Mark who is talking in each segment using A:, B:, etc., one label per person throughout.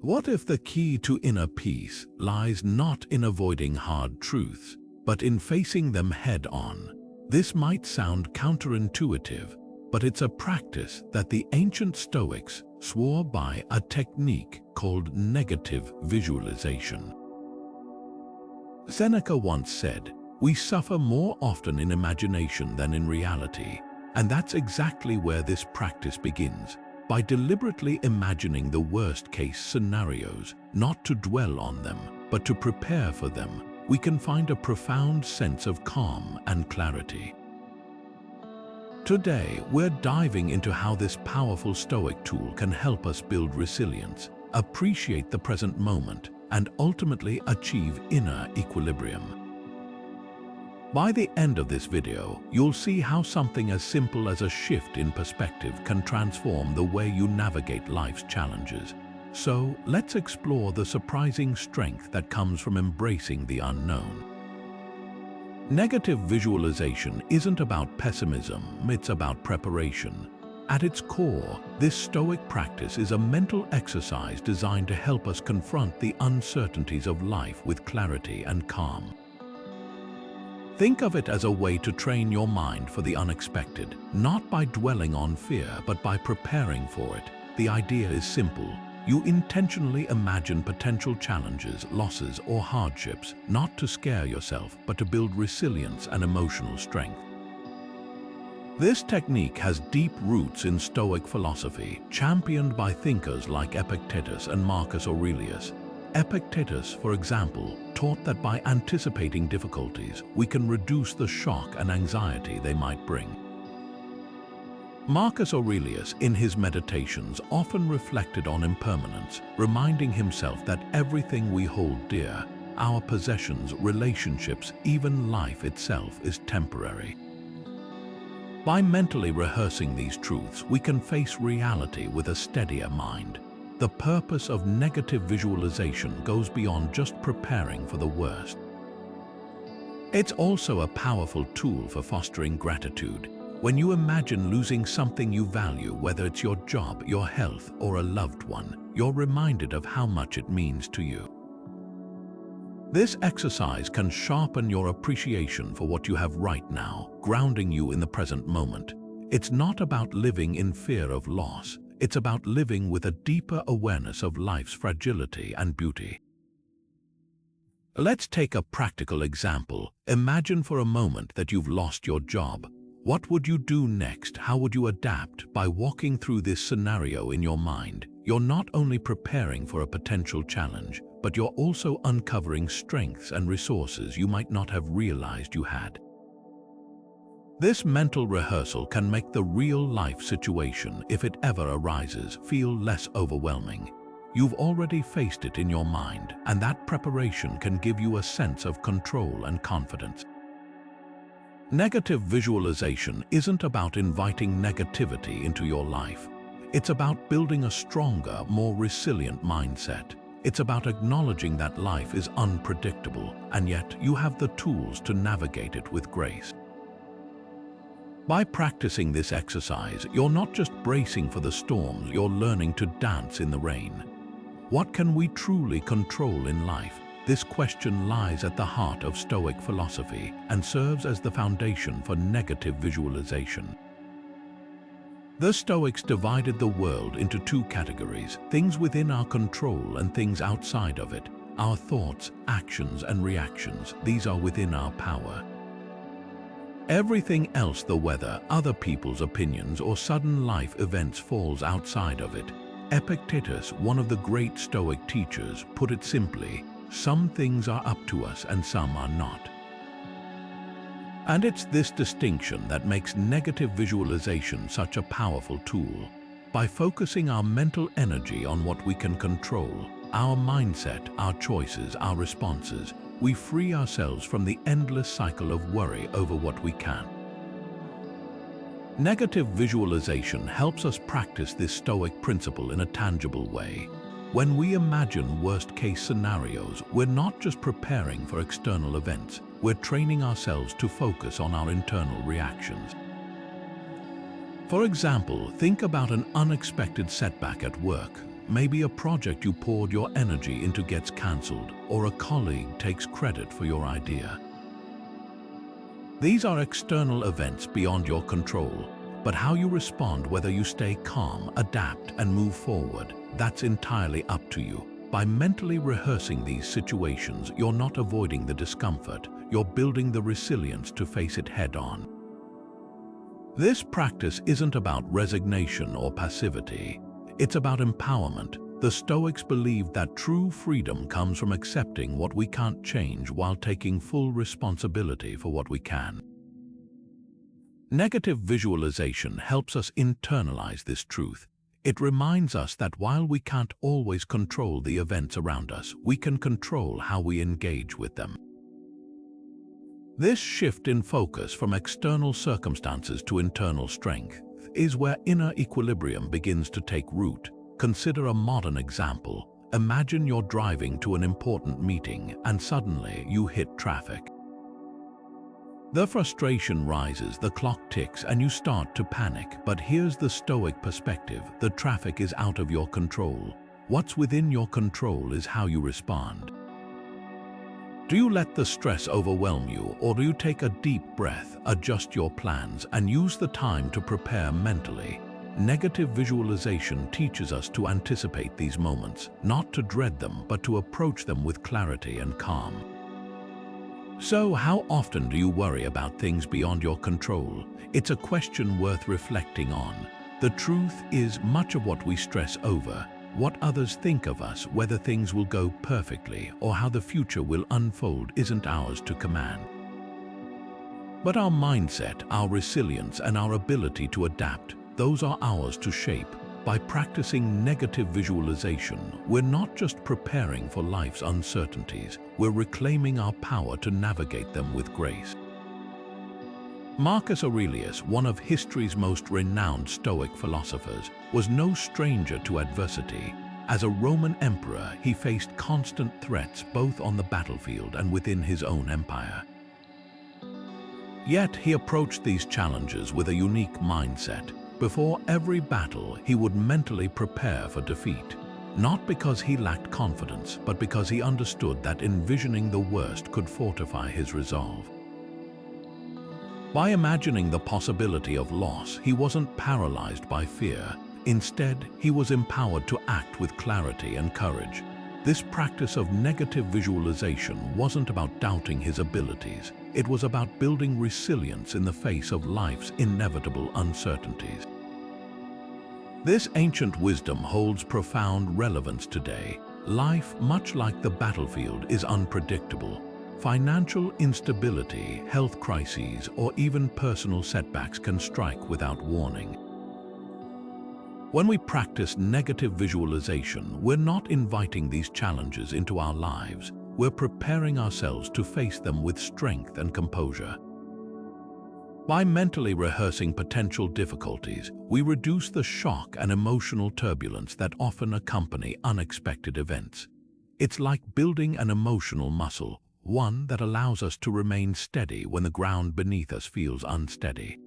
A: What if the key to inner peace lies not in avoiding hard truths, but in facing them head-on? This might sound counterintuitive, but it's a practice that the ancient Stoics swore by, a technique called negative visualization. Seneca once said, "We suffer more often in imagination than in reality," and that's exactly where this practice begins. By deliberately imagining the worst-case scenarios, not to dwell on them, but to prepare for them, we can find a profound sense of calm and clarity. Today, we're diving into how this powerful Stoic tool can help us build resilience, appreciate the present moment, and ultimately achieve inner equilibrium. By the end of this video, you'll see how something as simple as a shift in perspective can transform the way you navigate life's challenges. So, let's explore the surprising strength that comes from embracing the unknown. Negative visualization isn't about pessimism, it's about preparation. At its core, this Stoic practice is a mental exercise designed to help us confront the uncertainties of life with clarity and calm. Think of it as a way to train your mind for the unexpected, not by dwelling on fear, but by preparing for it. The idea is simple. You intentionally imagine potential challenges, losses, or hardships, not to scare yourself, but to build resilience and emotional strength. This technique has deep roots in Stoic philosophy, championed by thinkers like Epictetus and Marcus Aurelius. Epictetus, for example, taught that by anticipating difficulties, we can reduce the shock and anxiety they might bring. Marcus Aurelius, in his meditations, often reflected on impermanence, reminding himself that everything we hold dear, our possessions, relationships, even life itself, is temporary. By mentally rehearsing these truths, we can face reality with a steadier mind. The purpose of negative visualization goes beyond just preparing for the worst. It's also a powerful tool for fostering gratitude. When you imagine losing something you value, whether it's your job, your health, or a loved one, you're reminded of how much it means to you. This exercise can sharpen your appreciation for what you have right now, grounding you in the present moment. It's not about living in fear of loss. It's about living with a deeper awareness of life's fragility and beauty. Let's take a practical example. Imagine for a moment that you've lost your job. What would you do next? How would you adapt? By walking through this scenario in your mind, you're not only preparing for a potential challenge, but you're also uncovering strengths and resources you might not have realized you had. This mental rehearsal can make the real-life situation, if it ever arises, feel less overwhelming. You've already faced it in your mind, and that preparation can give you a sense of control and confidence. Negative visualization isn't about inviting negativity into your life. It's about building a stronger, more resilient mindset. It's about acknowledging that life is unpredictable, and yet you have the tools to navigate it with grace. By practicing this exercise, you're not just bracing for the storms, you're learning to dance in the rain. What can we truly control in life? This question lies at the heart of Stoic philosophy and serves as the foundation for negative visualization. The Stoics divided the world into two categories: things within our control and things outside of it. Our thoughts, actions, and reactions, these are within our power. Everything else, the weather, other people's opinions, or sudden life events, falls outside of it. Epictetus, one of the great Stoic teachers, put it simply: some things are up to us and some are not. And it's this distinction that makes negative visualization such a powerful tool. By focusing our mental energy on what we can control, our mindset, our choices, our responses, we free ourselves from the endless cycle of worry over what we can't. Negative visualization helps us practice this Stoic principle in a tangible way. When we imagine worst-case scenarios, we're not just preparing for external events, we're training ourselves to focus on our internal reactions. For example, think about an unexpected setback at work. Maybe a project you poured your energy into gets cancelled, or a colleague takes credit for your idea. These are external events beyond your control, but how you respond, whether you stay calm, adapt, and move forward, that's entirely up to you. By mentally rehearsing these situations, you're not avoiding the discomfort, you're building the resilience to face it head-on. This practice isn't about resignation or passivity. It's about empowerment. The Stoics believed that true freedom comes from accepting what we can't change while taking full responsibility for what we can. Negative visualization helps us internalize this truth. It reminds us that while we can't always control the events around us, we can control how we engage with them. This shift in focus from external circumstances to internal strength is where inner equilibrium begins to take root. Consider a modern example. Imagine you're driving to an important meeting and suddenly you hit traffic. The frustration rises, the clock ticks, and you start to panic. But here's the Stoic perspective. The traffic is out of your control. What's within your control is how you respond. Do you let the stress overwhelm you, or do you take a deep breath, adjust your plans, and use the time to prepare mentally? Negative visualization teaches us to anticipate these moments, not to dread them, but to approach them with clarity and calm. So, how often do you worry about things beyond your control? It's a question worth reflecting on. The truth is, much of what we stress over, what others think of us, whether things will go perfectly, or how the future will unfold, isn't ours to command. But our mindset, our resilience, and our ability to adapt, those are ours to shape. By practicing negative visualization, we're not just preparing for life's uncertainties, we're reclaiming our power to navigate them with grace. Marcus Aurelius, one of history's most renowned Stoic philosophers, was no stranger to adversity. As a Roman emperor, he faced constant threats both on the battlefield and within his own empire. Yet he approached these challenges with a unique mindset. Before every battle, he would mentally prepare for defeat, not because he lacked confidence, but because he understood that envisioning the worst could fortify his resolve. By imagining the possibility of loss, he wasn't paralyzed by fear. Instead, he was empowered to act with clarity and courage. This practice of negative visualization wasn't about doubting his abilities. It was about building resilience in the face of life's inevitable uncertainties. This ancient wisdom holds profound relevance today. Life, much like the battlefield, is unpredictable. Financial instability, health crises, or even personal setbacks can strike without warning. When we practice negative visualization, we're not inviting these challenges into our lives. We're preparing ourselves to face them with strength and composure. By mentally rehearsing potential difficulties, we reduce the shock and emotional turbulence that often accompany unexpected events. It's like building an emotional muscle, one that allows us to remain steady when the ground beneath us feels unsteady.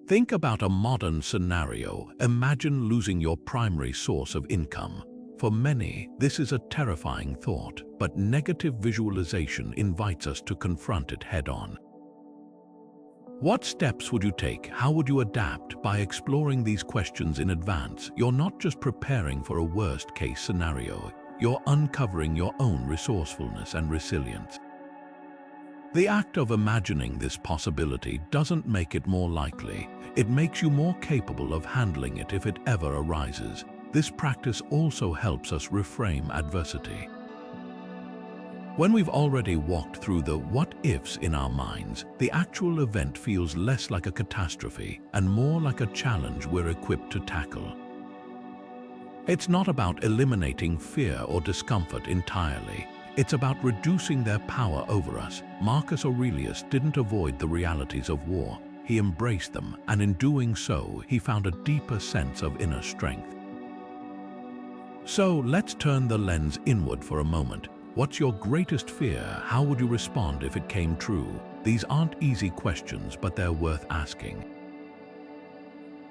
A: Think about a modern scenario. Imagine losing your primary source of income. For many, this is a terrifying thought, but negative visualization invites us to confront it head-on. What steps would you take? How would you adapt? By exploring these questions in advance, you're not just preparing for a worst-case scenario, you're uncovering your own resourcefulness and resilience. The act of imagining this possibility doesn't make it more likely. It makes you more capable of handling it if it ever arises. This practice also helps us reframe adversity. When we've already walked through the what-ifs in our minds, the actual event feels less like a catastrophe and more like a challenge we're equipped to tackle. It's not about eliminating fear or discomfort entirely. It's about reducing their power over us. Marcus Aurelius didn't avoid the realities of war. He embraced them, and in doing so, he found a deeper sense of inner strength. So let's turn the lens inward for a moment. What's your greatest fear? How would you respond if it came true? These aren't easy questions, but they're worth asking.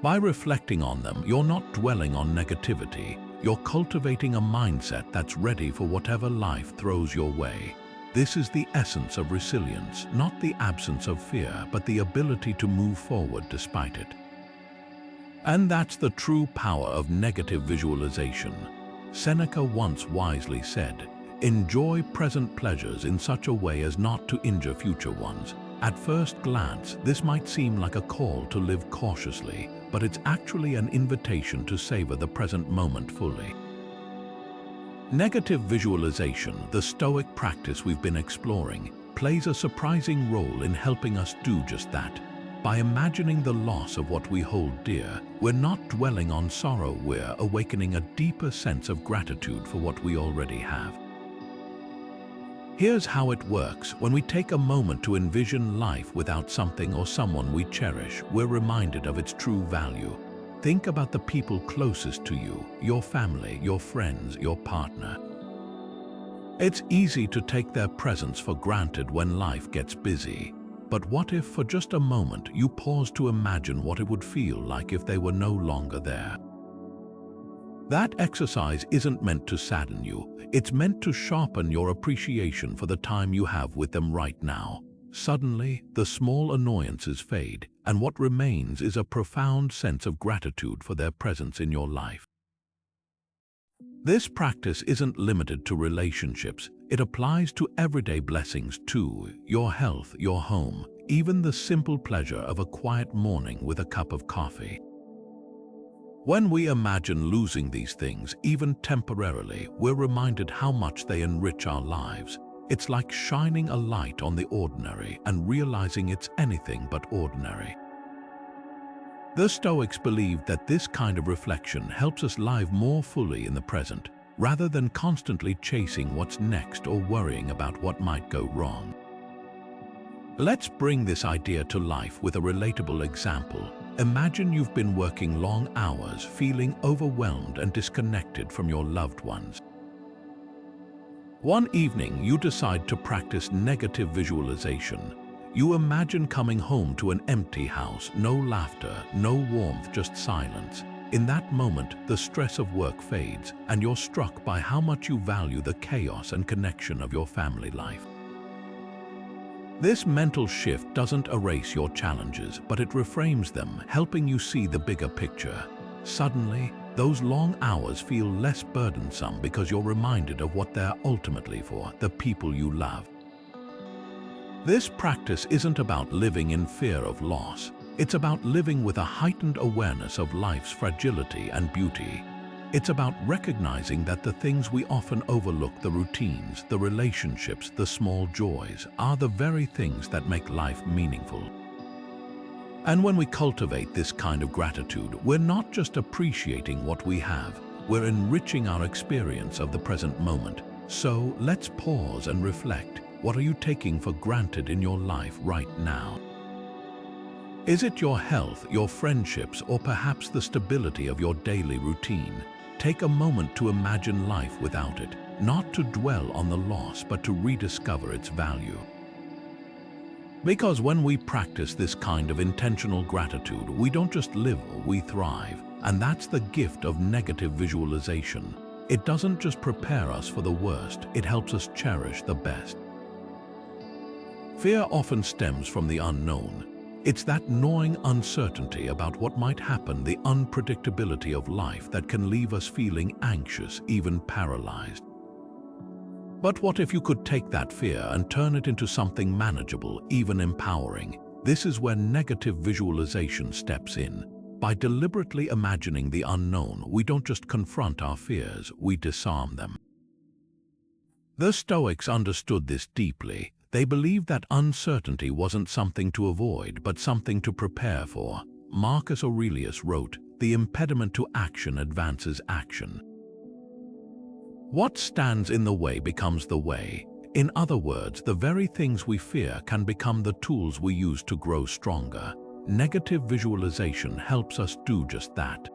A: By reflecting on them, you're not dwelling on negativity. You're cultivating a mindset that's ready for whatever life throws your way. This is the essence of resilience, not the absence of fear, but the ability to move forward despite it. And that's the true power of negative visualization. Seneca once wisely said, "Enjoy present pleasures in such a way as not to injure future ones." At first glance, this might seem like a call to live cautiously, but it's actually an invitation to savor the present moment fully. Negative visualization, the Stoic practice we've been exploring, plays a surprising role in helping us do just that. By imagining the loss of what we hold dear, we're not dwelling on sorrow, we're awakening a deeper sense of gratitude for what we already have. Here's how it works. When we take a moment to envision life without something or someone we cherish, we're reminded of its true value. Think about the people closest to you, your family, your friends, your partner. It's easy to take their presence for granted when life gets busy. But what if, for just a moment, you pause to imagine what it would feel like if they were no longer there? That exercise isn't meant to sadden you. It's meant to sharpen your appreciation for the time you have with them right now. Suddenly, the small annoyances fade, and what remains is a profound sense of gratitude for their presence in your life. This practice isn't limited to relationships. It applies to everyday blessings too: your health, your home, even the simple pleasure of a quiet morning with a cup of coffee. When we imagine losing these things, even temporarily, we're reminded how much they enrich our lives. It's like shining a light on the ordinary and realizing it's anything but ordinary. The Stoics believed that this kind of reflection helps us live more fully in the present, rather than constantly chasing what's next or worrying about what might go wrong. Let's bring this idea to life with a relatable example. Imagine you've been working long hours, feeling overwhelmed and disconnected from your loved ones. One evening, you decide to practice negative visualization. You imagine coming home to an empty house, no laughter, no warmth, just silence. In that moment, the stress of work fades, and you're struck by how much you value the chaos and connection of your family life. This mental shift doesn't erase your challenges, but it reframes them, helping you see the bigger picture. Suddenly, those long hours feel less burdensome because you're reminded of what they're ultimately for: the people you love. This practice isn't about living in fear of loss. It's about living with a heightened awareness of life's fragility and beauty. It's about recognizing that the things we often overlook, the routines, the relationships, the small joys, are the very things that make life meaningful. And when we cultivate this kind of gratitude, we're not just appreciating what we have, we're enriching our experience of the present moment. So let's pause and reflect. What are you taking for granted in your life right now? Is it your health, your friendships, or perhaps the stability of your daily routine? Take a moment to imagine life without it, not to dwell on the loss, but to rediscover its value. Because when we practice this kind of intentional gratitude, we don't just live, we thrive. And that's the gift of negative visualization. It doesn't just prepare us for the worst, it helps us cherish the best. Fear often stems from the unknown. It's that gnawing uncertainty about what might happen, the unpredictability of life that can leave us feeling anxious, even paralyzed. But what if you could take that fear and turn it into something manageable, even empowering? This is where negative visualization steps in. By deliberately imagining the unknown, we don't just confront our fears, we disarm them. The Stoics understood this deeply. They believed that uncertainty wasn't something to avoid, but something to prepare for. Marcus Aurelius wrote, "The impediment to action advances action." What stands in the way becomes the way. In other words, the very things we fear can become the tools we use to grow stronger. Negative visualization helps us do just that.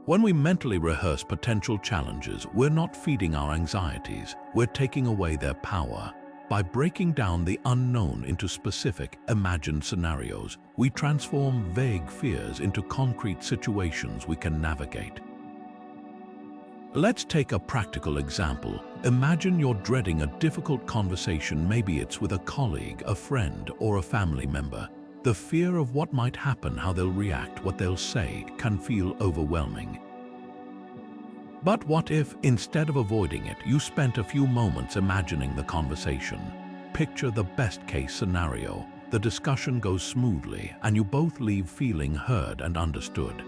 A: When we mentally rehearse potential challenges, we're not feeding our anxieties, we're taking away their power. By breaking down the unknown into specific, imagined scenarios, we transform vague fears into concrete situations we can navigate. Let's take a practical example. Imagine you're dreading a difficult conversation. Maybe it's with a colleague, a friend, or a family member. The fear of what might happen, how they'll react, what they'll say, can feel overwhelming. But what if, instead of avoiding it, you spent a few moments imagining the conversation? Picture the best-case scenario. The discussion goes smoothly, and you both leave feeling heard and understood.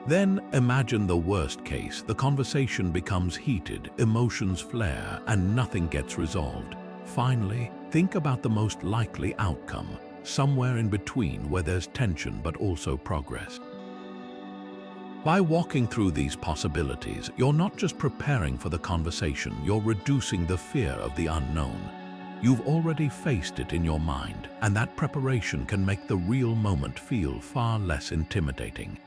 A: Then imagine the worst case. The conversation becomes heated, emotions flare, and nothing gets resolved. Finally, think about the most likely outcome, somewhere in between where there's tension but also progress. By walking through these possibilities, you're not just preparing for the conversation, you're reducing the fear of the unknown. You've already faced it in your mind, and that preparation can make the real moment feel far less intimidating.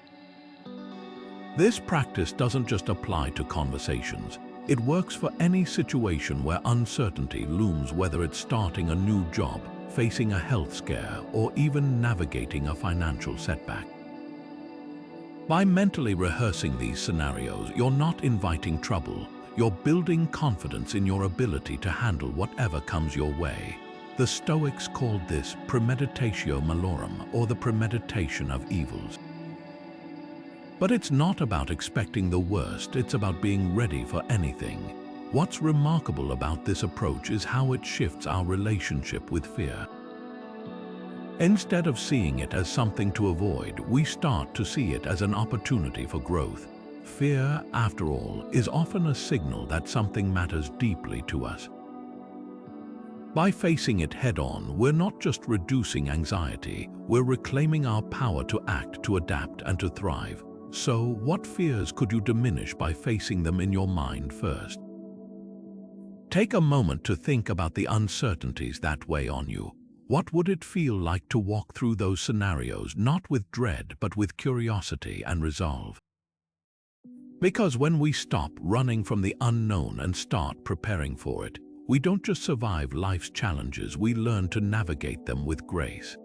A: This practice doesn't just apply to conversations. It works for any situation where uncertainty looms, whether it's starting a new job, facing a health scare, or even navigating a financial setback. By mentally rehearsing these scenarios, you're not inviting trouble. You're building confidence in your ability to handle whatever comes your way. The Stoics called this premeditatio malorum, or the premeditation of evils. But it's not about expecting the worst, it's about being ready for anything. What's remarkable about this approach is how it shifts our relationship with fear. Instead of seeing it as something to avoid, we start to see it as an opportunity for growth. Fear, after all, is often a signal that something matters deeply to us. By facing it head-on, we're not just reducing anxiety, we're reclaiming our power to act, to adapt, and to thrive. So, what fears could you diminish by facing them in your mind first? Take a moment to think about the uncertainties that weigh on you. What would it feel like to walk through those scenarios, not with dread, but with curiosity and resolve? Because when we stop running from the unknown and start preparing for it, we don't just survive life's challenges, we learn to navigate them with grace.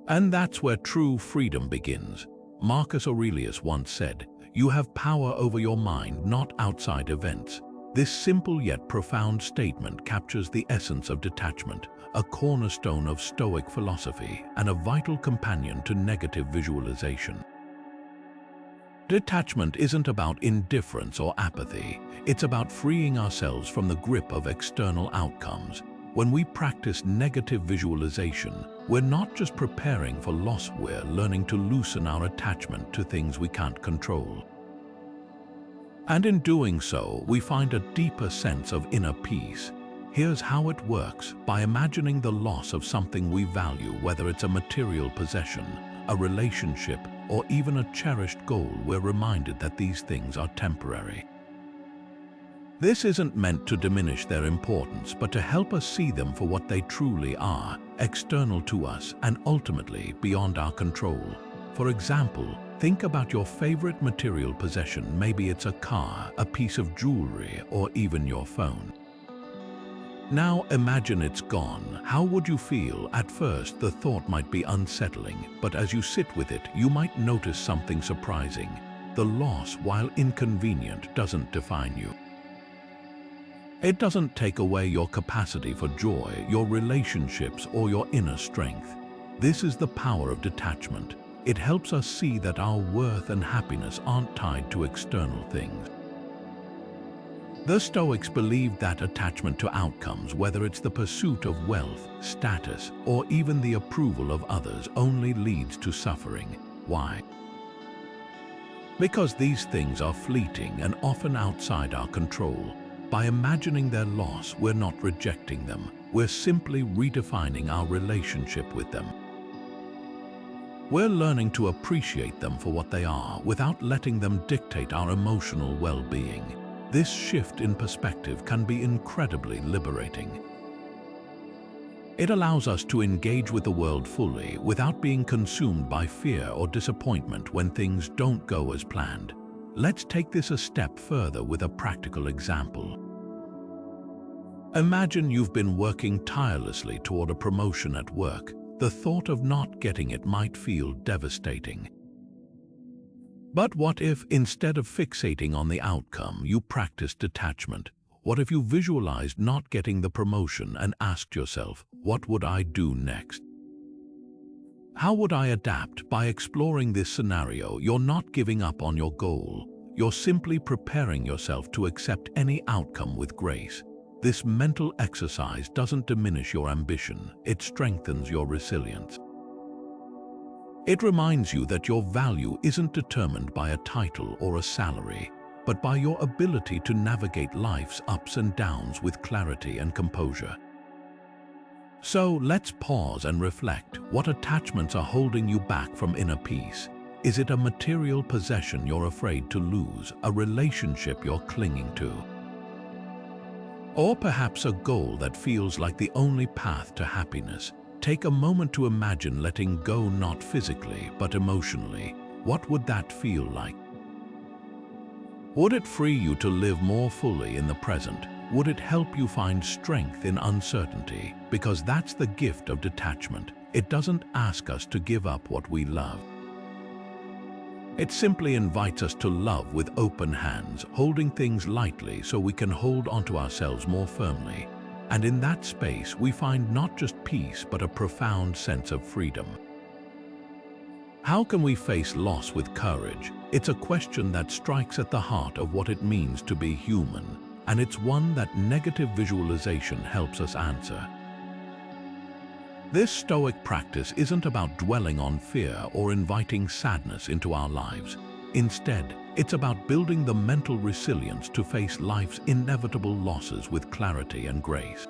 A: And that's where true freedom begins. Marcus Aurelius once said, "You have power over your mind, not outside events." This simple yet profound statement captures the essence of detachment, a cornerstone of Stoic philosophy and a vital companion to negative visualization. Detachment isn't about indifference or apathy. It's about freeing ourselves from the grip of external outcomes. When we practice negative visualization, we're not just preparing for loss, we're learning to loosen our attachment to things we can't control. And in doing so, we find a deeper sense of inner peace. Here's how it works. By imagining the loss of something we value, whether it's a material possession, a relationship, or even a cherished goal, we're reminded that these things are temporary. This isn't meant to diminish their importance, but to help us see them for what they truly are, external to us and ultimately beyond our control. For example, think about your favorite material possession. Maybe it's a car, a piece of jewelry, or even your phone. Now imagine it's gone. How would you feel? At first, the thought might be unsettling, but as you sit with it, you might notice something surprising. The loss, while inconvenient, doesn't define you. It doesn't take away your capacity for joy, your relationships, or your inner strength. This is the power of detachment. It helps us see that our worth and happiness aren't tied to external things. The Stoics believed that attachment to outcomes, whether it's the pursuit of wealth, status, or even the approval of others, only leads to suffering. Why? Because these things are fleeting and often outside our control. By imagining their loss, we're not rejecting them. We're simply redefining our relationship with them. We're learning to appreciate them for what they are without letting them dictate our emotional well-being. This shift in perspective can be incredibly liberating. It allows us to engage with the world fully without being consumed by fear or disappointment when things don't go as planned. Let's take this a step further with a practical example. Imagine you've been working tirelessly toward a promotion at work. The thought of not getting it might feel devastating. But what if, instead of fixating on the outcome, you practiced detachment? What if you visualized not getting the promotion and asked yourself, what would I do next? How would I adapt? By exploring this scenario, you're not giving up on your goal. You're simply preparing yourself to accept any outcome with grace. This mental exercise doesn't diminish your ambition, it strengthens your resilience. It reminds you that your value isn't determined by a title or a salary, but by your ability to navigate life's ups and downs with clarity and composure. So let's pause and reflect. What attachments are holding you back from inner peace? Is it a material possession you're afraid to lose, a relationship you're clinging to? Or perhaps a goal that feels like the only path to happiness? Take a moment to imagine letting go, not physically, but emotionally. What would that feel like? Would it free you to live more fully in the present? Would it help you find strength in uncertainty? Because that's the gift of detachment. It doesn't ask us to give up what we love. It simply invites us to love with open hands, holding things lightly so we can hold onto ourselves more firmly. And in that space, we find not just peace, but a profound sense of freedom. How can we face loss with courage? It's a question that strikes at the heart of what it means to be human, and it's one that negative visualization helps us answer. This Stoic practice isn't about dwelling on fear or inviting sadness into our lives. Instead, it's about building the mental resilience to face life's inevitable losses with clarity and grace.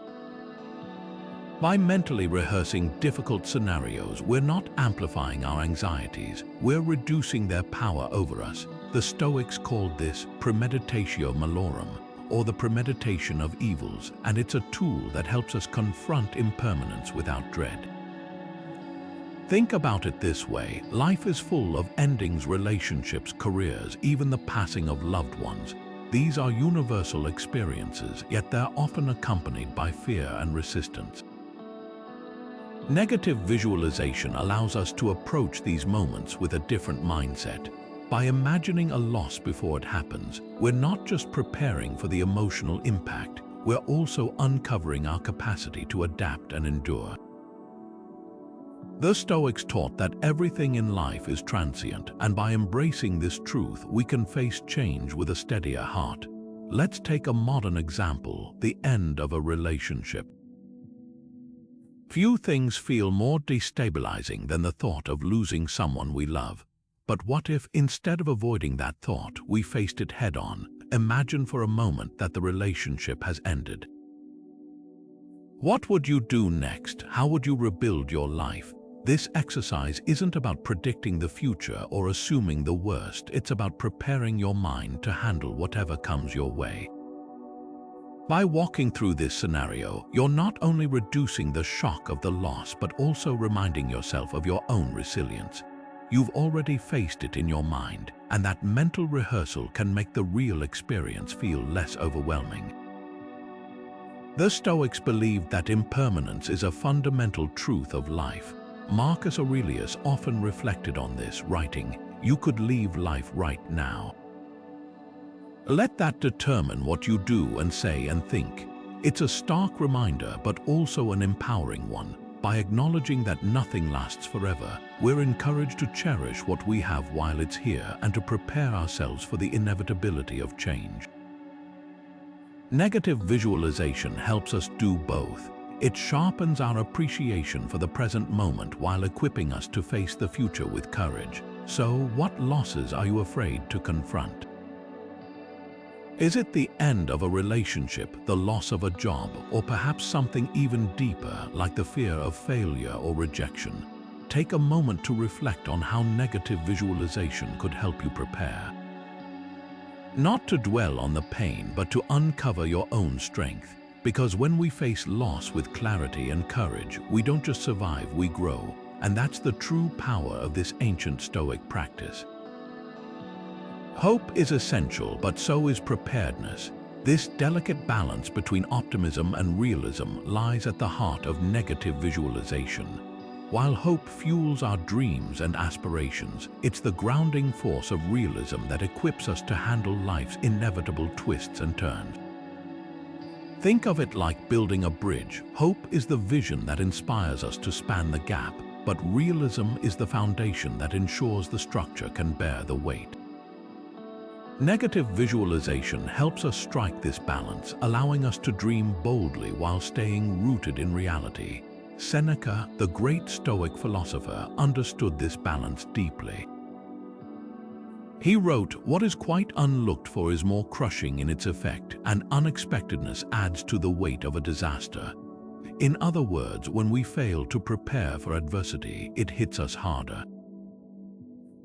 A: By mentally rehearsing difficult scenarios, we're not amplifying our anxieties, we're reducing their power over us. The Stoics called this premeditatio malorum, or the premeditation of evils, and it's a tool that helps us confront impermanence without dread. Think about it this way: life is full of endings, relationships, careers, even the passing of loved ones. These are universal experiences, yet they're often accompanied by fear and resistance. Negative visualization allows us to approach these moments with a different mindset. By imagining a loss before it happens, we're not just preparing for the emotional impact, we're also uncovering our capacity to adapt and endure. The Stoics taught that everything in life is transient, and by embracing this truth, we can face change with a steadier heart. Let's take a modern example: the end of a relationship. Few things feel more destabilizing than the thought of losing someone we love. But what if, instead of avoiding that thought, we faced it head-on? Imagine for a moment that the relationship has ended. What would you do next? How would you rebuild your life? This exercise isn't about predicting the future or assuming the worst. It's about preparing your mind to handle whatever comes your way. By walking through this scenario, you're not only reducing the shock of the loss, but also reminding yourself of your own resilience. You've already faced it in your mind, and that mental rehearsal can make the real experience feel less overwhelming. The Stoics believed that impermanence is a fundamental truth of life. Marcus Aurelius often reflected on this, writing, "You could leave life right now." Let that determine what you do and say and think. It's a stark reminder, but also an empowering one. By acknowledging that nothing lasts forever, we're encouraged to cherish what we have while it's here and to prepare ourselves for the inevitability of change. Negative visualization helps us do both. It sharpens our appreciation for the present moment while equipping us to face the future with courage. So, what losses are you afraid to confront? Is it the end of a relationship, the loss of a job, or perhaps something even deeper like the fear of failure or rejection? Take a moment to reflect on how negative visualization could help you prepare. Not to dwell on the pain, but to uncover your own strength. Because when we face loss with clarity and courage, we don't just survive, we grow. And that's the true power of this ancient Stoic practice. Hope is essential, but so is preparedness. This delicate balance between optimism and realism lies at the heart of negative visualization. While hope fuels our dreams and aspirations, it's the grounding force of realism that equips us to handle life's inevitable twists and turns. Think of it like building a bridge. Hope is the vision that inspires us to span the gap, but realism is the foundation that ensures the structure can bear the weight. Negative visualization helps us strike this balance, allowing us to dream boldly while staying rooted in reality. Seneca, the great Stoic philosopher, understood this balance deeply. He wrote, "What is quite unlooked for is more crushing in its effect, and unexpectedness adds to the weight of a disaster." In other words, when we fail to prepare for adversity, it hits us harder.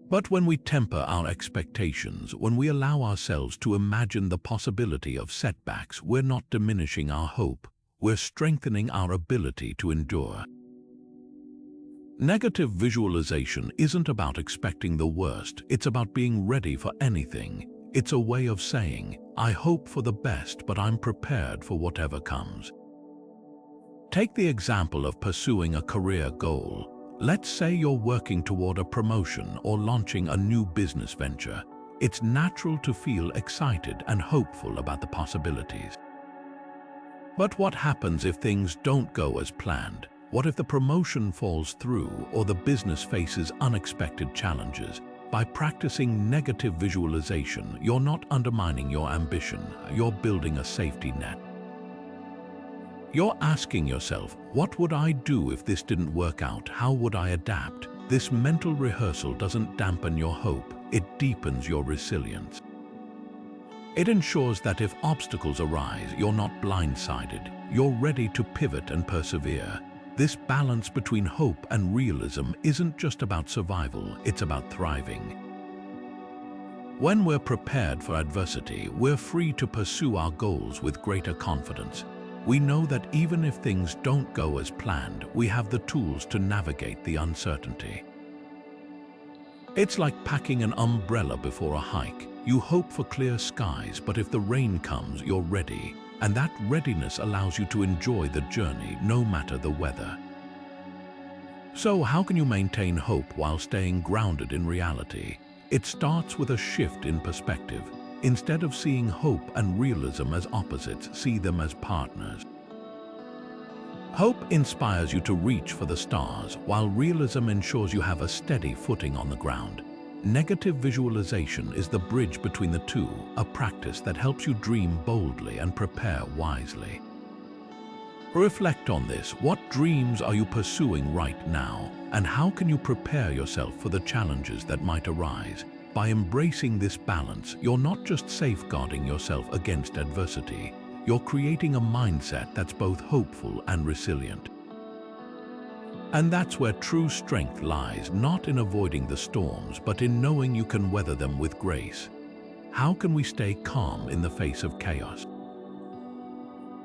A: But when we temper our expectations, when we allow ourselves to imagine the possibility of setbacks, we're not diminishing our hope, we're strengthening our ability to endure. Negative visualization isn't about expecting the worst, it's about being ready for anything. It's a way of saying, I hope for the best, but I'm prepared for whatever comes. Take the example of pursuing a career goal. Let's say you're working toward a promotion or launching a new business venture. It's natural to feel excited and hopeful about the possibilities. But what happens if things don't go as planned? What if the promotion falls through or the business faces unexpected challenges? By practicing negative visualization, you're not undermining your ambition, you're building a safety net. You're asking yourself, what would I do if this didn't work out? How would I adapt? This mental rehearsal doesn't dampen your hope, it deepens your resilience. It ensures that if obstacles arise, you're not blindsided, you're ready to pivot and persevere. This balance between hope and realism isn't just about survival, it's about thriving. When we're prepared for adversity, we're free to pursue our goals with greater confidence. We know that even if things don't go as planned, we have the tools to navigate the uncertainty. It's like packing an umbrella before a hike. You hope for clear skies, but if the rain comes, you're ready. And that readiness allows you to enjoy the journey, no matter the weather. So how can you maintain hope while staying grounded in reality? It starts with a shift in perspective. Instead of seeing hope and realism as opposites, see them as partners. Hope inspires you to reach for the stars, while realism ensures you have a steady footing on the ground. Negative visualization is the bridge between the two, a practice that helps you dream boldly and prepare wisely. Reflect on this. What dreams are you pursuing right now, and how can you prepare yourself for the challenges that might arise? By embracing this balance, you're not just safeguarding yourself against adversity, you're creating a mindset that's both hopeful and resilient. And that's where true strength lies, not in avoiding the storms, but in knowing you can weather them with grace. How can we stay calm in the face of chaos?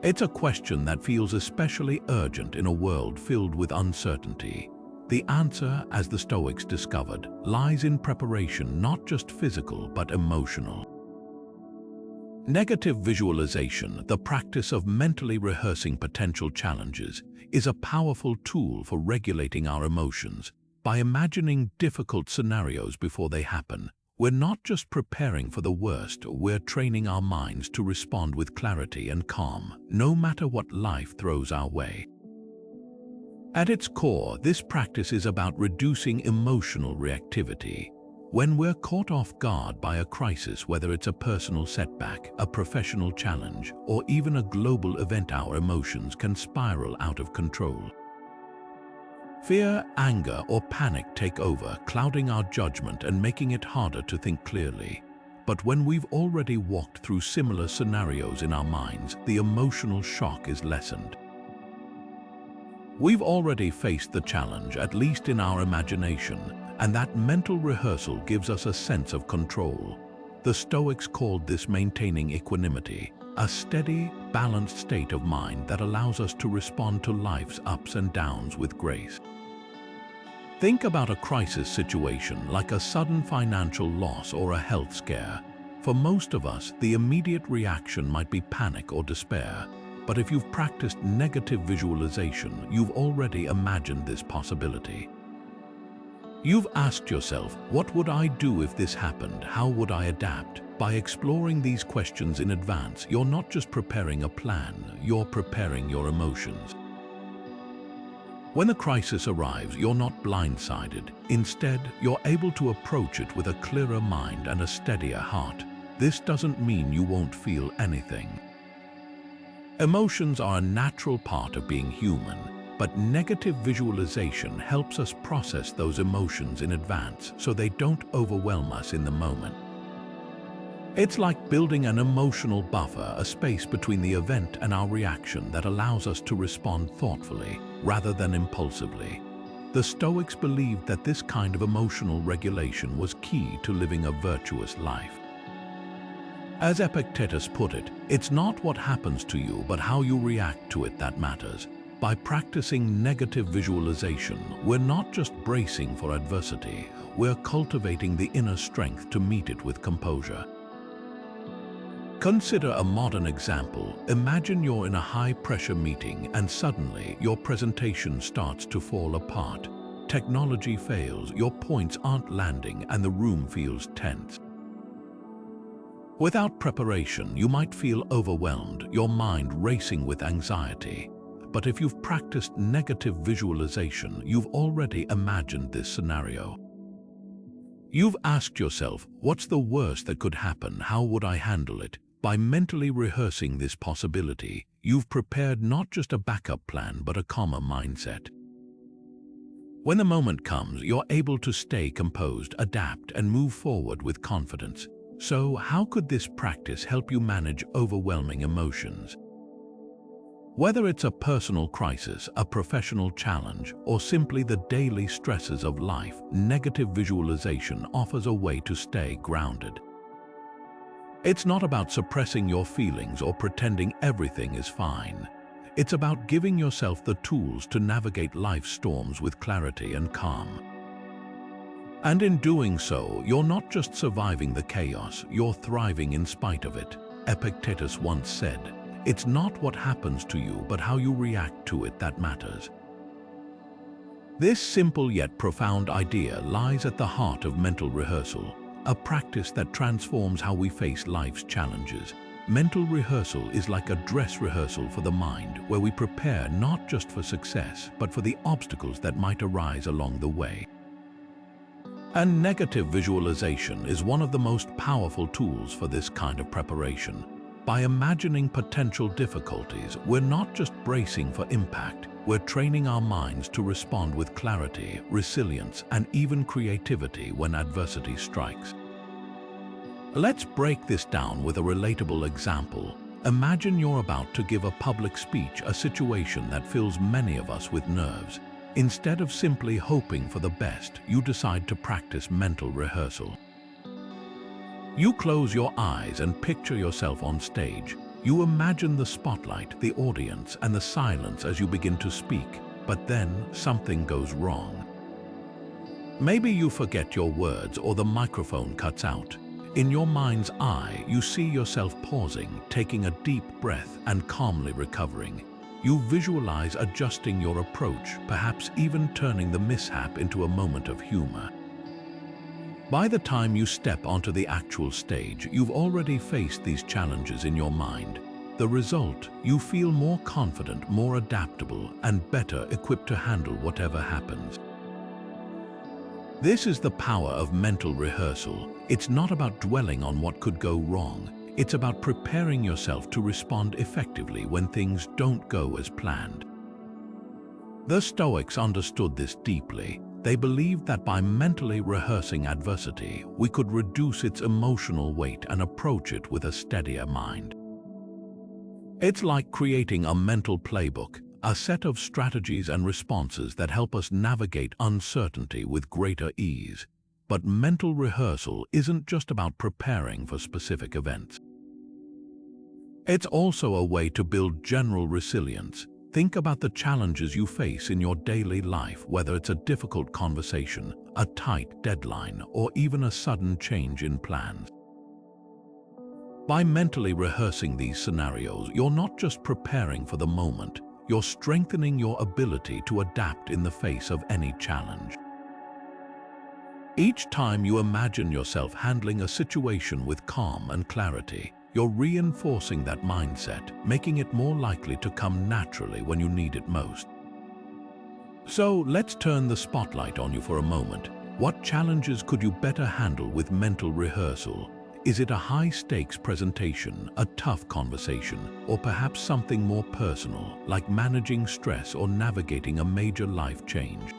A: It's a question that feels especially urgent in a world filled with uncertainty. The answer, as the Stoics discovered, lies in preparation, not just physical but emotional. Negative visualization, the practice of mentally rehearsing potential challenges, is a powerful tool for regulating our emotions. By imagining difficult scenarios before they happen, we're not just preparing for the worst, we're training our minds to respond with clarity and calm, no matter what life throws our way. At its core, this practice is about reducing emotional reactivity. When we're caught off guard by a crisis, whether it's a personal setback, a professional challenge, or even a global event, our emotions can spiral out of control. Fear, anger, or panic take over, clouding our judgment and making it harder to think clearly. But when we've already walked through similar scenarios in our minds, the emotional shock is lessened. We've already faced the challenge, at least in our imagination, and that mental rehearsal gives us a sense of control. The Stoics called this maintaining equanimity, a steady, balanced state of mind that allows us to respond to life's ups and downs with grace. Think about a crisis situation like a sudden financial loss or a health scare. For most of us, the immediate reaction might be panic or despair. But if you've practiced negative visualization, you've already imagined this possibility. You've asked yourself, what would I do if this happened? How would I adapt? By exploring these questions in advance, you're not just preparing a plan, you're preparing your emotions. When the crisis arrives, you're not blindsided. Instead, you're able to approach it with a clearer mind and a steadier heart. This doesn't mean you won't feel anything. Emotions are a natural part of being human, but negative visualization helps us process those emotions in advance so they don't overwhelm us in the moment. It's like building an emotional buffer, a space between the event and our reaction that allows us to respond thoughtfully rather than impulsively. The Stoics believed that this kind of emotional regulation was key to living a virtuous life. As Epictetus put it, it's not what happens to you, but how you react to it that matters. By practicing negative visualization, we're not just bracing for adversity, we're cultivating the inner strength to meet it with composure. Consider a modern example. Imagine you're in a high-pressure meeting and suddenly your presentation starts to fall apart. Technology fails, your points aren't landing, and the room feels tense. Without preparation, you might feel overwhelmed, your mind racing with anxiety. But if you've practiced negative visualization, you've already imagined this scenario. You've asked yourself, what's the worst that could happen? How would I handle it? By mentally rehearsing this possibility, you've prepared not just a backup plan, but a calmer mindset. When the moment comes, you're able to stay composed, adapt, and move forward with confidence. So, how could this practice help you manage overwhelming emotions? Whether it's a personal crisis, a professional challenge, or simply the daily stresses of life, negative visualization offers a way to stay grounded. It's not about suppressing your feelings or pretending everything is fine. It's about giving yourself the tools to navigate life's storms with clarity and calm. And in doing so, you're not just surviving the chaos, you're thriving in spite of it. Epictetus once said, "It's not what happens to you, but how you react to it that matters." This simple yet profound idea lies at the heart of mental rehearsal, a practice that transforms how we face life's challenges. Mental rehearsal is like a dress rehearsal for the mind, where we prepare not just for success, but for the obstacles that might arise along the way. And negative visualization is one of the most powerful tools for this kind of preparation. By imagining potential difficulties, we're not just bracing for impact, we're training our minds to respond with clarity, resilience, and even creativity when adversity strikes. Let's break this down with a relatable example. Imagine you're about to give a public speech, a situation that fills many of us with nerves. Instead of simply hoping for the best, you decide to practice mental rehearsal. You close your eyes and picture yourself on stage. You imagine the spotlight, the audience, and the silence as you begin to speak. But then something goes wrong. Maybe you forget your words or the microphone cuts out. In your mind's eye, you see yourself pausing, taking a deep breath, and calmly recovering. You visualize adjusting your approach, perhaps even turning the mishap into a moment of humor. By the time you step onto the actual stage, you've already faced these challenges in your mind. The result, you feel more confident, more adaptable, and better equipped to handle whatever happens. This is the power of mental rehearsal. It's not about dwelling on what could go wrong. It's about preparing yourself to respond effectively when things don't go as planned. The Stoics understood this deeply. They believed that by mentally rehearsing adversity, we could reduce its emotional weight and approach it with a steadier mind. It's like creating a mental playbook, a set of strategies and responses that help us navigate uncertainty with greater ease. But mental rehearsal isn't just about preparing for specific events. It's also a way to build general resilience. Think about the challenges you face in your daily life, whether it's a difficult conversation, a tight deadline, or even a sudden change in plans. By mentally rehearsing these scenarios, you're not just preparing for the moment, you're strengthening your ability to adapt in the face of any challenge. Each time you imagine yourself handling a situation with calm and clarity, you're reinforcing that mindset, making it more likely to come naturally when you need it most. So let's turn the spotlight on you for a moment. What challenges could you better handle with mental rehearsal? Is it a high-stakes presentation, a tough conversation, or perhaps something more personal, like managing stress or navigating a major life change?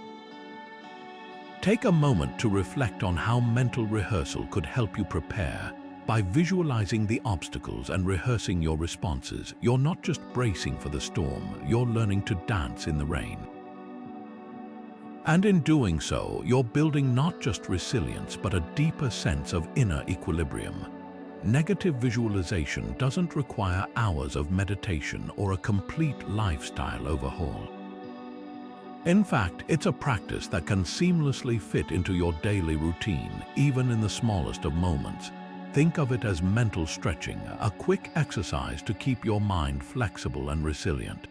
A: Take a moment to reflect on how mental rehearsal could help you prepare. By visualizing the obstacles and rehearsing your responses, you're not just bracing for the storm, you're learning to dance in the rain. And in doing so, you're building not just resilience, but a deeper sense of inner equilibrium. Negative visualization doesn't require hours of meditation or a complete lifestyle overhaul. In fact, it's a practice that can seamlessly fit into your daily routine, even in the smallest of moments. Think of it as mental stretching, a quick exercise to keep your mind flexible and resilient.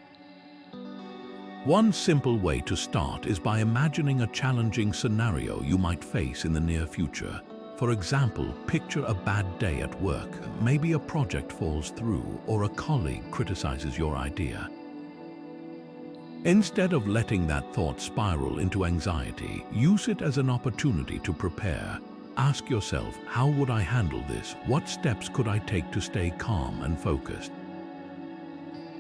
A: One simple way to start is by imagining a challenging scenario you might face in the near future. For example, picture a bad day at work, maybe a project falls through or a colleague criticizes your idea. Instead of letting that thought spiral into anxiety, use it as an opportunity to prepare. Ask yourself, how would I handle this? What steps could I take to stay calm and focused?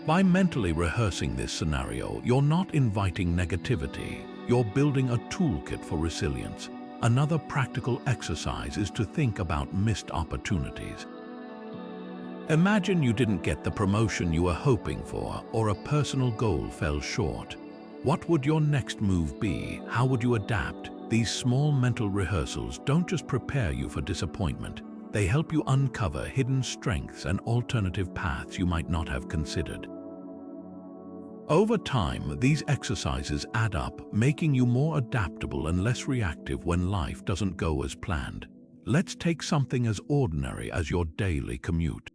A: By mentally rehearsing this scenario, you're not inviting negativity, you're building a toolkit for resilience. Another practical exercise is to think about missed opportunities. Imagine you didn't get the promotion you were hoping for, or a personal goal fell short. What would your next move be? How would you adapt? These small mental rehearsals don't just prepare you for disappointment, they help you uncover hidden strengths and alternative paths you might not have considered. Over time, these exercises add up, making you more adaptable and less reactive when life doesn't go as planned. Let's take something as ordinary as your daily commute.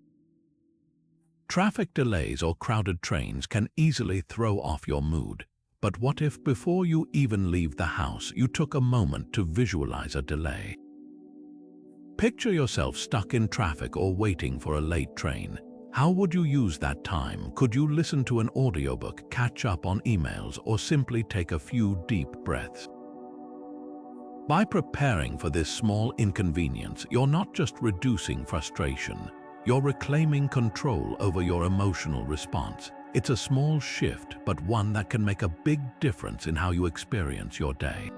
A: Traffic delays or crowded trains can easily throw off your mood. But what if before you even leave the house, you took a moment to visualize a delay? Picture yourself stuck in traffic or waiting for a late train. How would you use that time? Could you listen to an audiobook, catch up on emails, or simply take a few deep breaths? By preparing for this small inconvenience, you're not just reducing frustration, you're reclaiming control over your emotional response. It's a small shift, but one that can make a big difference in how you experience your day.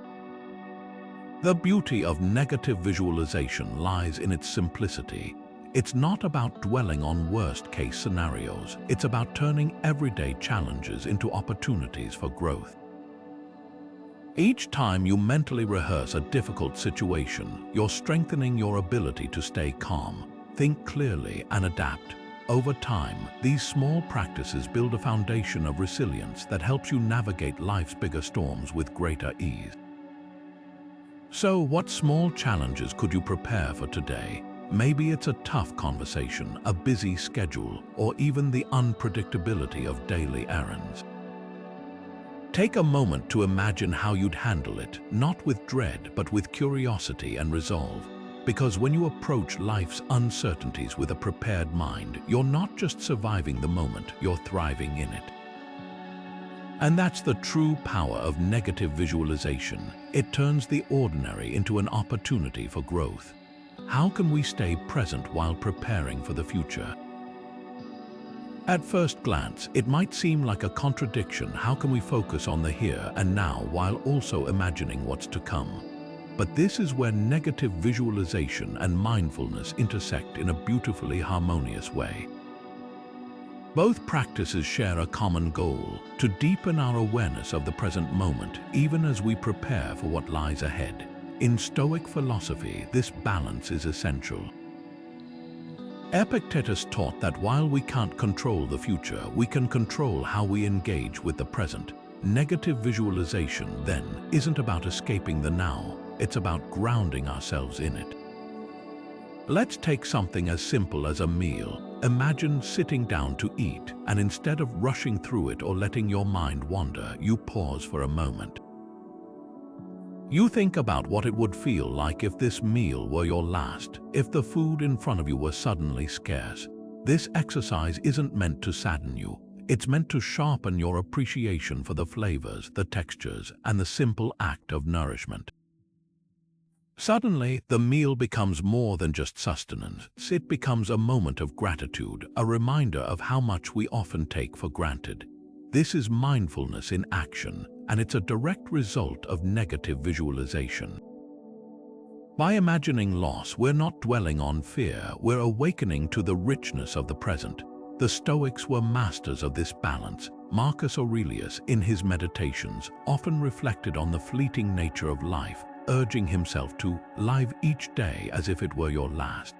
A: The beauty of negative visualization lies in its simplicity. It's not about dwelling on worst-case scenarios. It's about turning everyday challenges into opportunities for growth. Each time you mentally rehearse a difficult situation, you're strengthening your ability to stay calm, think clearly, and adapt. Over time, these small practices build a foundation of resilience that helps you navigate life's bigger storms with greater ease. So, what small challenges could you prepare for today? Maybe it's a tough conversation, a busy schedule, or even the unpredictability of daily errands. Take a moment to imagine how you'd handle it, not with dread, but with curiosity and resolve. Because when you approach life's uncertainties with a prepared mind, you're not just surviving the moment, you're thriving in it. And that's the true power of negative visualization. It turns the ordinary into an opportunity for growth. How can we stay present while preparing for the future? At first glance, it might seem like a contradiction. How can we focus on the here and now while also imagining what's to come? But this is where negative visualization and mindfulness intersect in a beautifully harmonious way. Both practices share a common goal: to deepen our awareness of the present moment, even as we prepare for what lies ahead. In Stoic philosophy, this balance is essential. Epictetus taught that while we can't control the future, we can control how we engage with the present. Negative visualization, then, isn't about escaping the now. It's about grounding ourselves in it. Let's take something as simple as a meal. Imagine sitting down to eat, and instead of rushing through it or letting your mind wander, you pause for a moment. You think about what it would feel like if this meal were your last, if the food in front of you were suddenly scarce. This exercise isn't meant to sadden you. It's meant to sharpen your appreciation for the flavors, the textures, and the simple act of nourishment. Suddenly, the meal becomes more than just sustenance. It becomes a moment of gratitude, a reminder of how much we often take for granted. This is mindfulness in action, and it's a direct result of negative visualization. By imagining loss, we're not dwelling on fear, we're awakening to the richness of the present. The Stoics were masters of this balance. Marcus Aurelius, in his Meditations, often reflected on the fleeting nature of life, urging himself to live each day as if it were your last.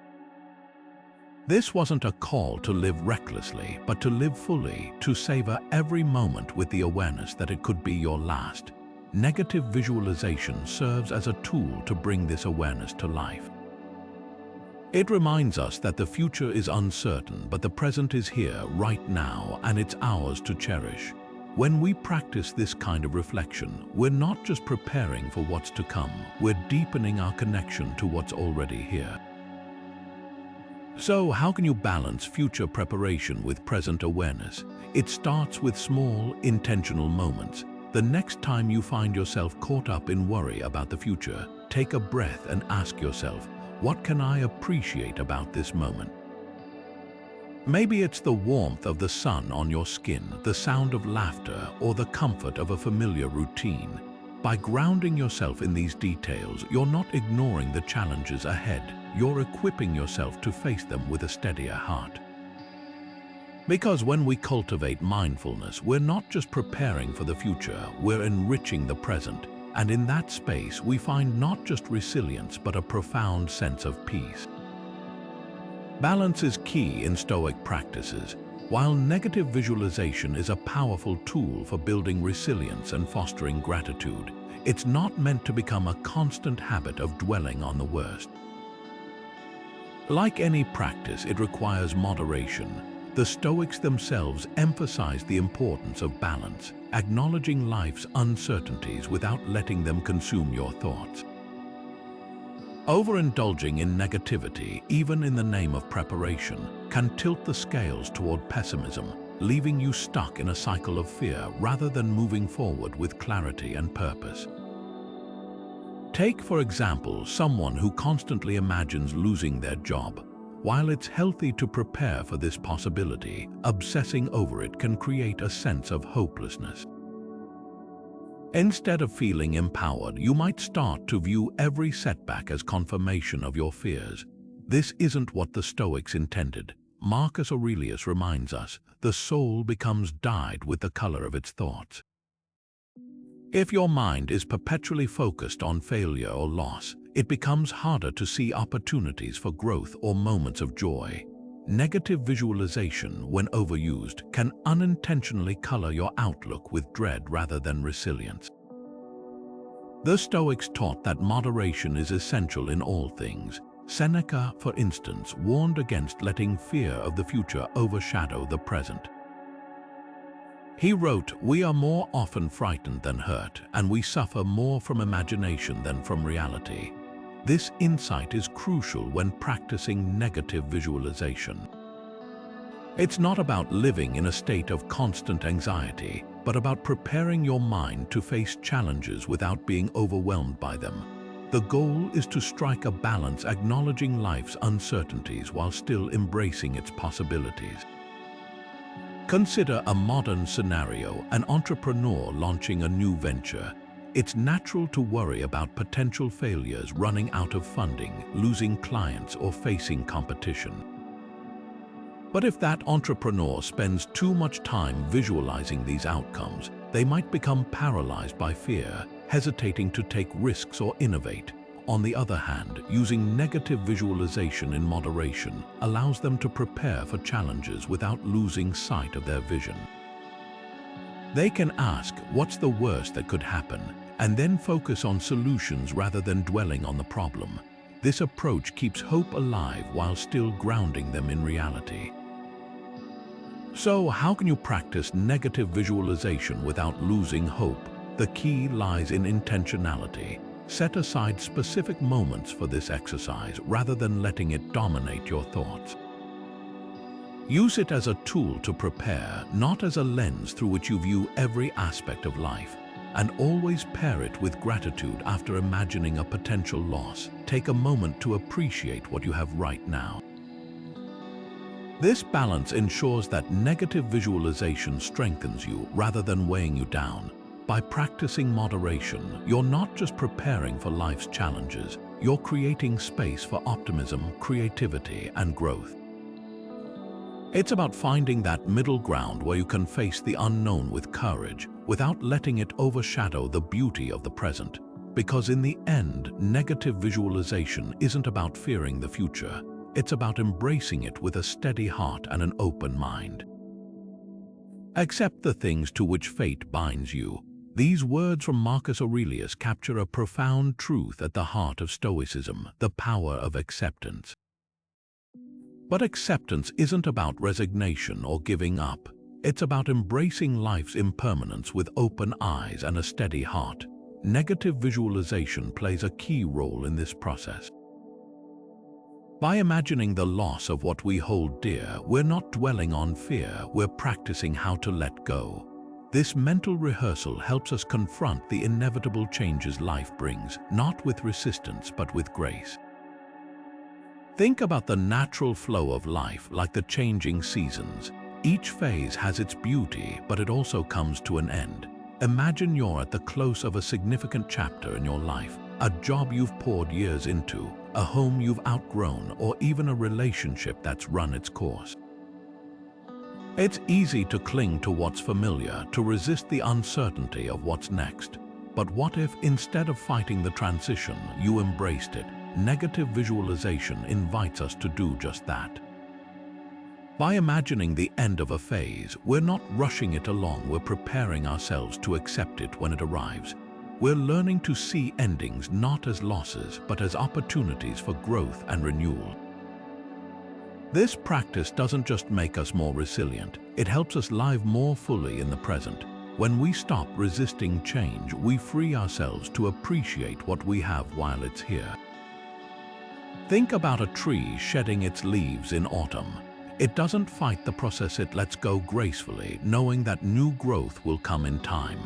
A: This wasn't a call to live recklessly, but to live fully, to savor every moment with the awareness that it could be your last. Negative visualization serves as a tool to bring this awareness to life. It reminds us that the future is uncertain, but the present is here right now, and it's ours to cherish. When we practice this kind of reflection, we're not just preparing for what's to come, we're deepening our connection to what's already here. So, how can you balance future preparation with present awareness? It starts with small, intentional moments. The next time you find yourself caught up in worry about the future, take a breath and ask yourself, what can I appreciate about this moment? Maybe it's the warmth of the sun on your skin, the sound of laughter, or the comfort of a familiar routine. By grounding yourself in these details, you're not ignoring the challenges ahead. You're equipping yourself to face them with a steadier heart. Because when we cultivate mindfulness, we're not just preparing for the future, we're enriching the present. And in that space, we find not just resilience, but a profound sense of peace. Balance is key in Stoic practices. While negative visualization is a powerful tool for building resilience and fostering gratitude, it's not meant to become a constant habit of dwelling on the worst. Like any practice, it requires moderation. The Stoics themselves emphasize the importance of balance, acknowledging life's uncertainties without letting them consume your thoughts. Overindulging in negativity, even in the name of preparation, can tilt the scales toward pessimism, leaving you stuck in a cycle of fear rather than moving forward with clarity and purpose. Take, for example, someone who constantly imagines losing their job. While it's healthy to prepare for this possibility, obsessing over it can create a sense of hopelessness. Instead of feeling empowered, you might start to view every setback as confirmation of your fears. This isn't what the Stoics intended. Marcus Aurelius reminds us, the soul becomes dyed with the color of its thoughts. If your mind is perpetually focused on failure or loss, it becomes harder to see opportunities for growth or moments of joy. Negative visualization, when overused, can unintentionally color your outlook with dread rather than resilience. The Stoics taught that moderation is essential in all things. Seneca, for instance, warned against letting fear of the future overshadow the present. He wrote, "We are more often frightened than hurt, and we suffer more from imagination than from reality." This insight is crucial when practicing negative visualization. It's not about living in a state of constant anxiety, but about preparing your mind to face challenges without being overwhelmed by them. The goal is to strike a balance, acknowledging life's uncertainties while still embracing its possibilities. Consider a modern scenario, an entrepreneur launching a new venture. It's natural to worry about potential failures, running out of funding, losing clients, or facing competition. But if that entrepreneur spends too much time visualizing these outcomes, they might become paralyzed by fear, hesitating to take risks or innovate. On the other hand, using negative visualization in moderation allows them to prepare for challenges without losing sight of their vision. They can ask, what's the worst that could happen, and then focus on solutions rather than dwelling on the problem. This approach keeps hope alive while still grounding them in reality. So, how can you practice negative visualization without losing hope? The key lies in intentionality. Set aside specific moments for this exercise rather than letting it dominate your thoughts. Use it as a tool to prepare, not as a lens through which you view every aspect of life. And always pair it with gratitude after imagining a potential loss. Take a moment to appreciate what you have right now. This balance ensures that negative visualization strengthens you rather than weighing you down. By practicing moderation, you're not just preparing for life's challenges, you're creating space for optimism, creativity, and growth. It's about finding that middle ground where you can face the unknown with courage, without letting it overshadow the beauty of the present. Because in the end, negative visualization isn't about fearing the future. It's about embracing it with a steady heart and an open mind. Accept the things to which fate binds you. These words from Marcus Aurelius capture a profound truth at the heart of Stoicism, the power of acceptance. But acceptance isn't about resignation or giving up. It's about embracing life's impermanence with open eyes and a steady heart. Negative visualization plays a key role in this process. By imagining the loss of what we hold dear, we're not dwelling on fear, we're practicing how to let go. This mental rehearsal helps us confront the inevitable changes life brings, not with resistance but with grace. Think about the natural flow of life like the changing seasons. Each phase has its beauty, but it also comes to an end. Imagine you're at the close of a significant chapter in your life, a job you've poured years into, a home you've outgrown, or even a relationship that's run its course. It's easy to cling to what's familiar, to resist the uncertainty of what's next. But what if, instead of fighting the transition, you embraced it? Negative visualization invites us to do just that. By imagining the end of a phase, we're not rushing it along, we're preparing ourselves to accept it when it arrives. We're learning to see endings not as losses, but as opportunities for growth and renewal. This practice doesn't just make us more resilient, it helps us live more fully in the present. When we stop resisting change, we free ourselves to appreciate what we have while it's here. Think about a tree shedding its leaves in autumn. It doesn't fight the process, it lets go gracefully, knowing that new growth will come in time.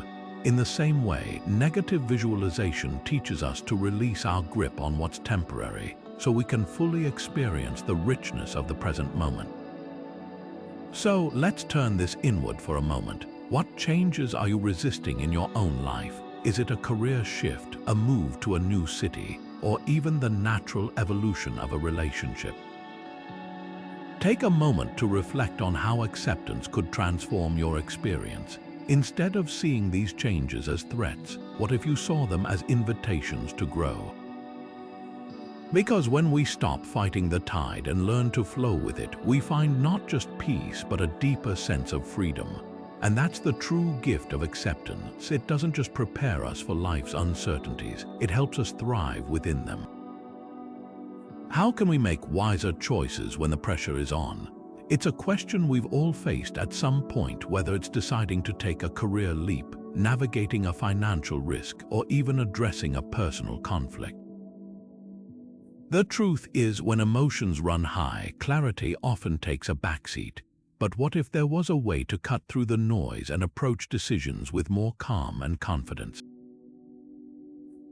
A: In the same way, negative visualization teaches us to release our grip on what's temporary, so we can fully experience the richness of the present moment. So let's turn this inward for a moment. What changes are you resisting in your own life? Is it a career shift, a move to a new city, or even the natural evolution of a relationship? Take a moment to reflect on how acceptance could transform your experience. Instead of seeing these changes as threats, what if you saw them as invitations to grow? Because when we stop fighting the tide and learn to flow with it, we find not just peace, but a deeper sense of freedom. And that's the true gift of acceptance. It doesn't just prepare us for life's uncertainties, it helps us thrive within them. How can we make wiser choices when the pressure is on? It's a question we've all faced at some point, whether it's deciding to take a career leap, navigating a financial risk, or even addressing a personal conflict. The truth is, when emotions run high, clarity often takes a backseat. But what if there was a way to cut through the noise and approach decisions with more calm and confidence?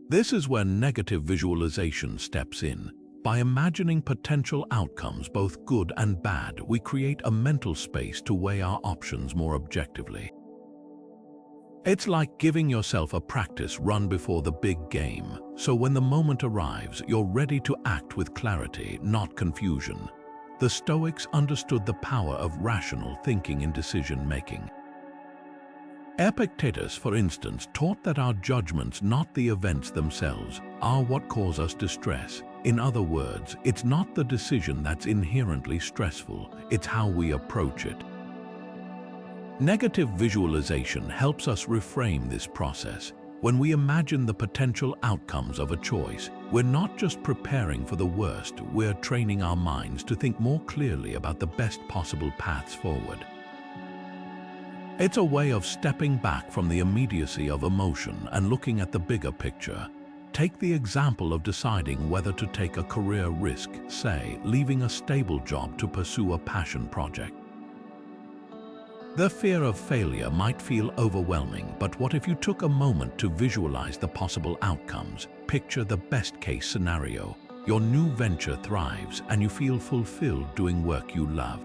A: This is where negative visualization steps in. By imagining potential outcomes, both good and bad, we create a mental space to weigh our options more objectively. It's like giving yourself a practice run before the big game, so when the moment arrives, you're ready to act with clarity, not confusion. The Stoics understood the power of rational thinking in decision-making. Epictetus, for instance, taught that our judgments, not the events themselves, are what cause us distress. In other words, it's not the decision that's inherently stressful, it's how we approach it. Negative visualization helps us reframe this process. When we imagine the potential outcomes of a choice, we're not just preparing for the worst, we're training our minds to think more clearly about the best possible paths forward. It's a way of stepping back from the immediacy of emotion and looking at the bigger picture. Take the example of deciding whether to take a career risk, say, leaving a stable job to pursue a passion project. The fear of failure might feel overwhelming, but what if you took a moment to visualize the possible outcomes? Picture the best-case scenario. Your new venture thrives and you feel fulfilled doing work you love.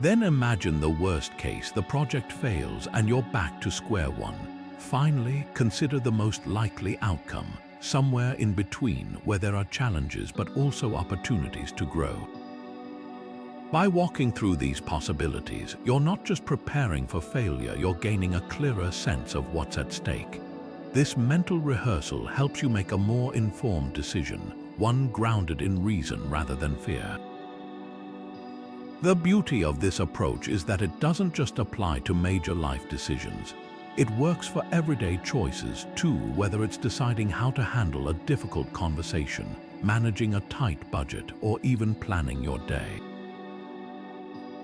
A: Then imagine the worst case, the project fails and you're back to square one. Finally, consider the most likely outcome, somewhere in between where there are challenges but also opportunities to grow. By walking through these possibilities, you're not just preparing for failure, you're gaining a clearer sense of what's at stake. This mental rehearsal helps you make a more informed decision, one grounded in reason rather than fear. The beauty of this approach is that it doesn't just apply to major life decisions. It works for everyday choices too, whether it's deciding how to handle a difficult conversation, managing a tight budget, or even planning your day.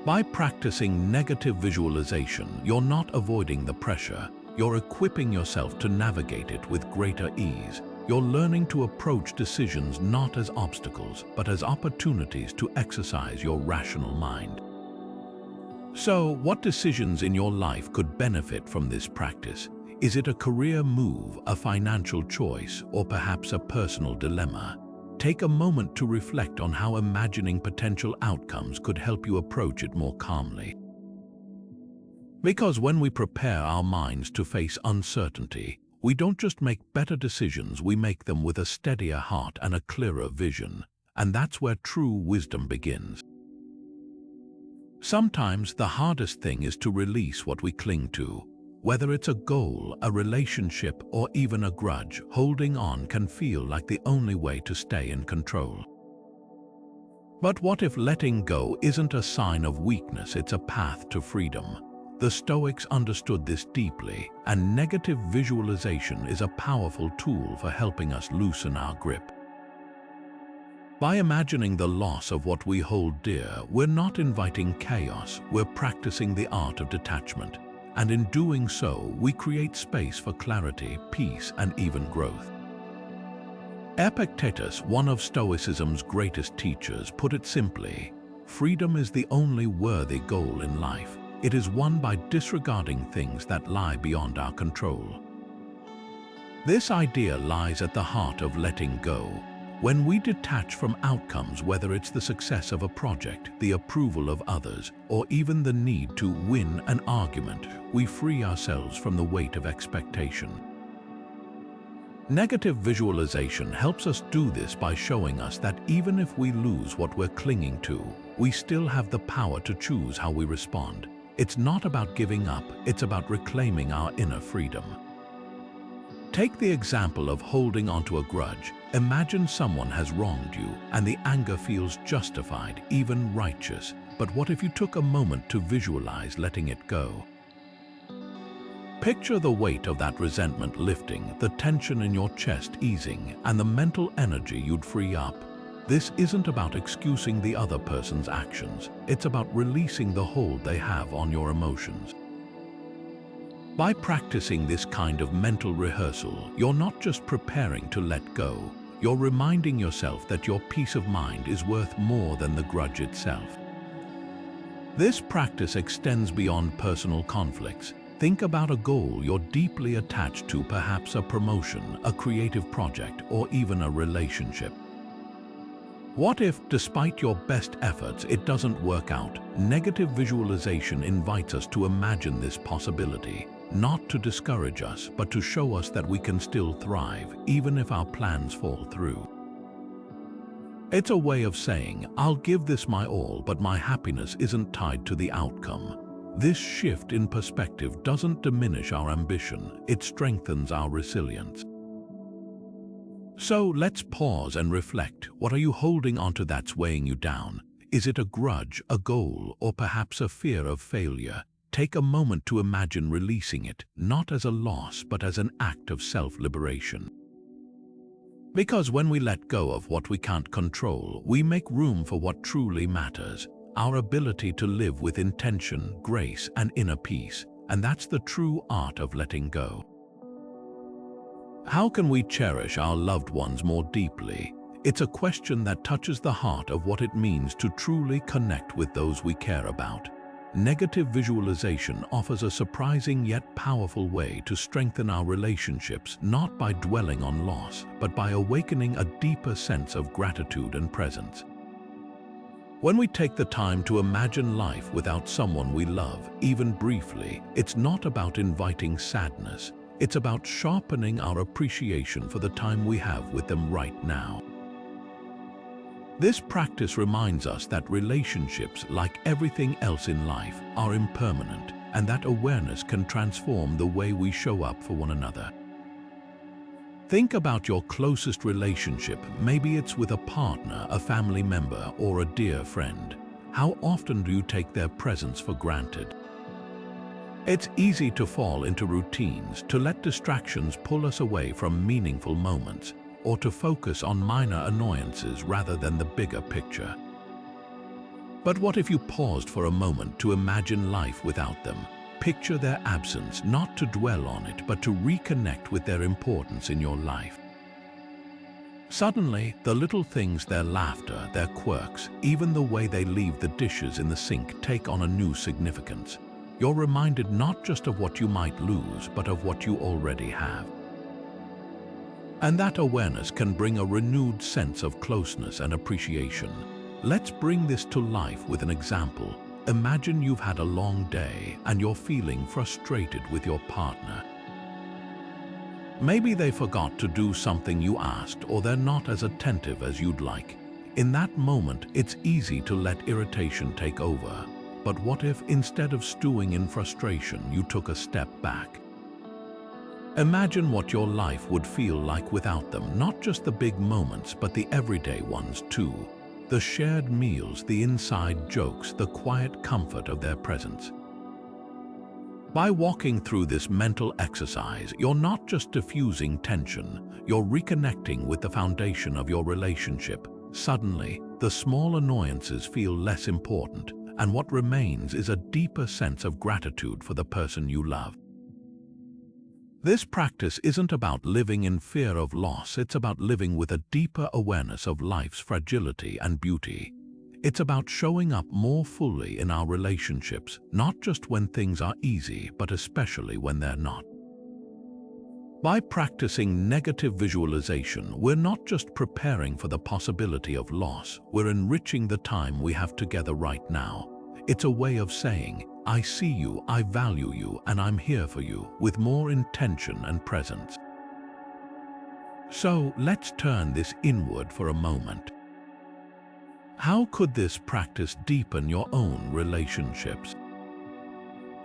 A: By practicing negative visualization, you're not avoiding the pressure, you're equipping yourself to navigate it with greater ease. You're learning to approach decisions not as obstacles, but as opportunities to exercise your rational mind. So, what decisions in your life could benefit from this practice? Is it a career move, a financial choice, or perhaps a personal dilemma? Take a moment to reflect on how imagining potential outcomes could help you approach it more calmly. Because when we prepare our minds to face uncertainty, we don't just make better decisions, we make them with a steadier heart and a clearer vision. And that's where true wisdom begins. Sometimes the hardest thing is to release what we cling to. Whether it's a goal, a relationship, or even a grudge, holding on can feel like the only way to stay in control. But what if letting go isn't a sign of weakness, it's a path to freedom? The Stoics understood this deeply, and negative visualization is a powerful tool for helping us loosen our grip. By imagining the loss of what we hold dear, we're not inviting chaos, we're practicing the art of detachment. And in doing so, we create space for clarity, peace, and even growth. Epictetus, one of Stoicism's greatest teachers, put it simply: freedom is the only worthy goal in life. It is won by disregarding things that lie beyond our control. This idea lies at the heart of letting go. When we detach from outcomes, whether it's the success of a project, the approval of others, or even the need to win an argument, we free ourselves from the weight of expectation. Negative visualization helps us do this by showing us that even if we lose what we're clinging to, we still have the power to choose how we respond. It's not about giving up, it's about reclaiming our inner freedom. Take the example of holding onto a grudge. Imagine someone has wronged you and the anger feels justified, even righteous. But what if you took a moment to visualize letting it go? Picture the weight of that resentment lifting, the tension in your chest easing, and the mental energy you'd free up. This isn't about excusing the other person's actions. It's about releasing the hold they have on your emotions. By practicing this kind of mental rehearsal, you're not just preparing to let go, you're reminding yourself that your peace of mind is worth more than the grudge itself. This practice extends beyond personal conflicts. Think about a goal you're deeply attached to, perhaps a promotion, a creative project, or even a relationship. What if, despite your best efforts, it doesn't work out? Negative visualization invites us to imagine this possibility, not to discourage us, but to show us that we can still thrive, even if our plans fall through. It's a way of saying, I'll give this my all, but my happiness isn't tied to the outcome. This shift in perspective doesn't diminish our ambition, it strengthens our resilience. So let's pause and reflect. What are you holding onto that's weighing you down? Is it a grudge, a goal, or perhaps a fear of failure? Take a moment to imagine releasing it, not as a loss, but as an act of self-liberation. Because when we let go of what we can't control, we make room for what truly matters, our ability to live with intention, grace, and inner peace. And that's the true art of letting go. How can we cherish our loved ones more deeply? It's a question that touches the heart of what it means to truly connect with those we care about. Negative visualization offers a surprising yet powerful way to strengthen our relationships, not by dwelling on loss, but by awakening a deeper sense of gratitude and presence. When we take the time to imagine life without someone we love, even briefly, it's not about inviting sadness. It's about sharpening our appreciation for the time we have with them right now. This practice reminds us that relationships, like everything else in life, are impermanent, and that awareness can transform the way we show up for one another. Think about your closest relationship. Maybe it's with a partner, a family member, or a dear friend. How often do you take their presence for granted? It's easy to fall into routines, to let distractions pull us away from meaningful moments, or to focus on minor annoyances rather than the bigger picture. But what if you paused for a moment to imagine life without them? Picture their absence, not to dwell on it, but to reconnect with their importance in your life. Suddenly, the little things, their laughter, their quirks, even the way they leave the dishes in the sink, take on a new significance. You're reminded not just of what you might lose, but of what you already have. And that awareness can bring a renewed sense of closeness and appreciation. Let's bring this to life with an example. Imagine you've had a long day and you're feeling frustrated with your partner. Maybe they forgot to do something you asked, or they're not as attentive as you'd like. In that moment, it's easy to let irritation take over. But what if, instead of stewing in frustration, you took a step back? Imagine what your life would feel like without them, not just the big moments, but the everyday ones too. The shared meals, the inside jokes, the quiet comfort of their presence. By walking through this mental exercise, you're not just diffusing tension, you're reconnecting with the foundation of your relationship. Suddenly, the small annoyances feel less important, and what remains is a deeper sense of gratitude for the person you love. This practice isn't about living in fear of loss, it's about living with a deeper awareness of life's fragility and beauty. It's about showing up more fully in our relationships, not just when things are easy, but especially when they're not. By practicing negative visualization, we're not just preparing for the possibility of loss, we're enriching the time we have together right now. It's a way of saying, I see you, I value you, and I'm here for you, with more intention and presence. So let's turn this inward for a moment. How could this practice deepen your own relationships?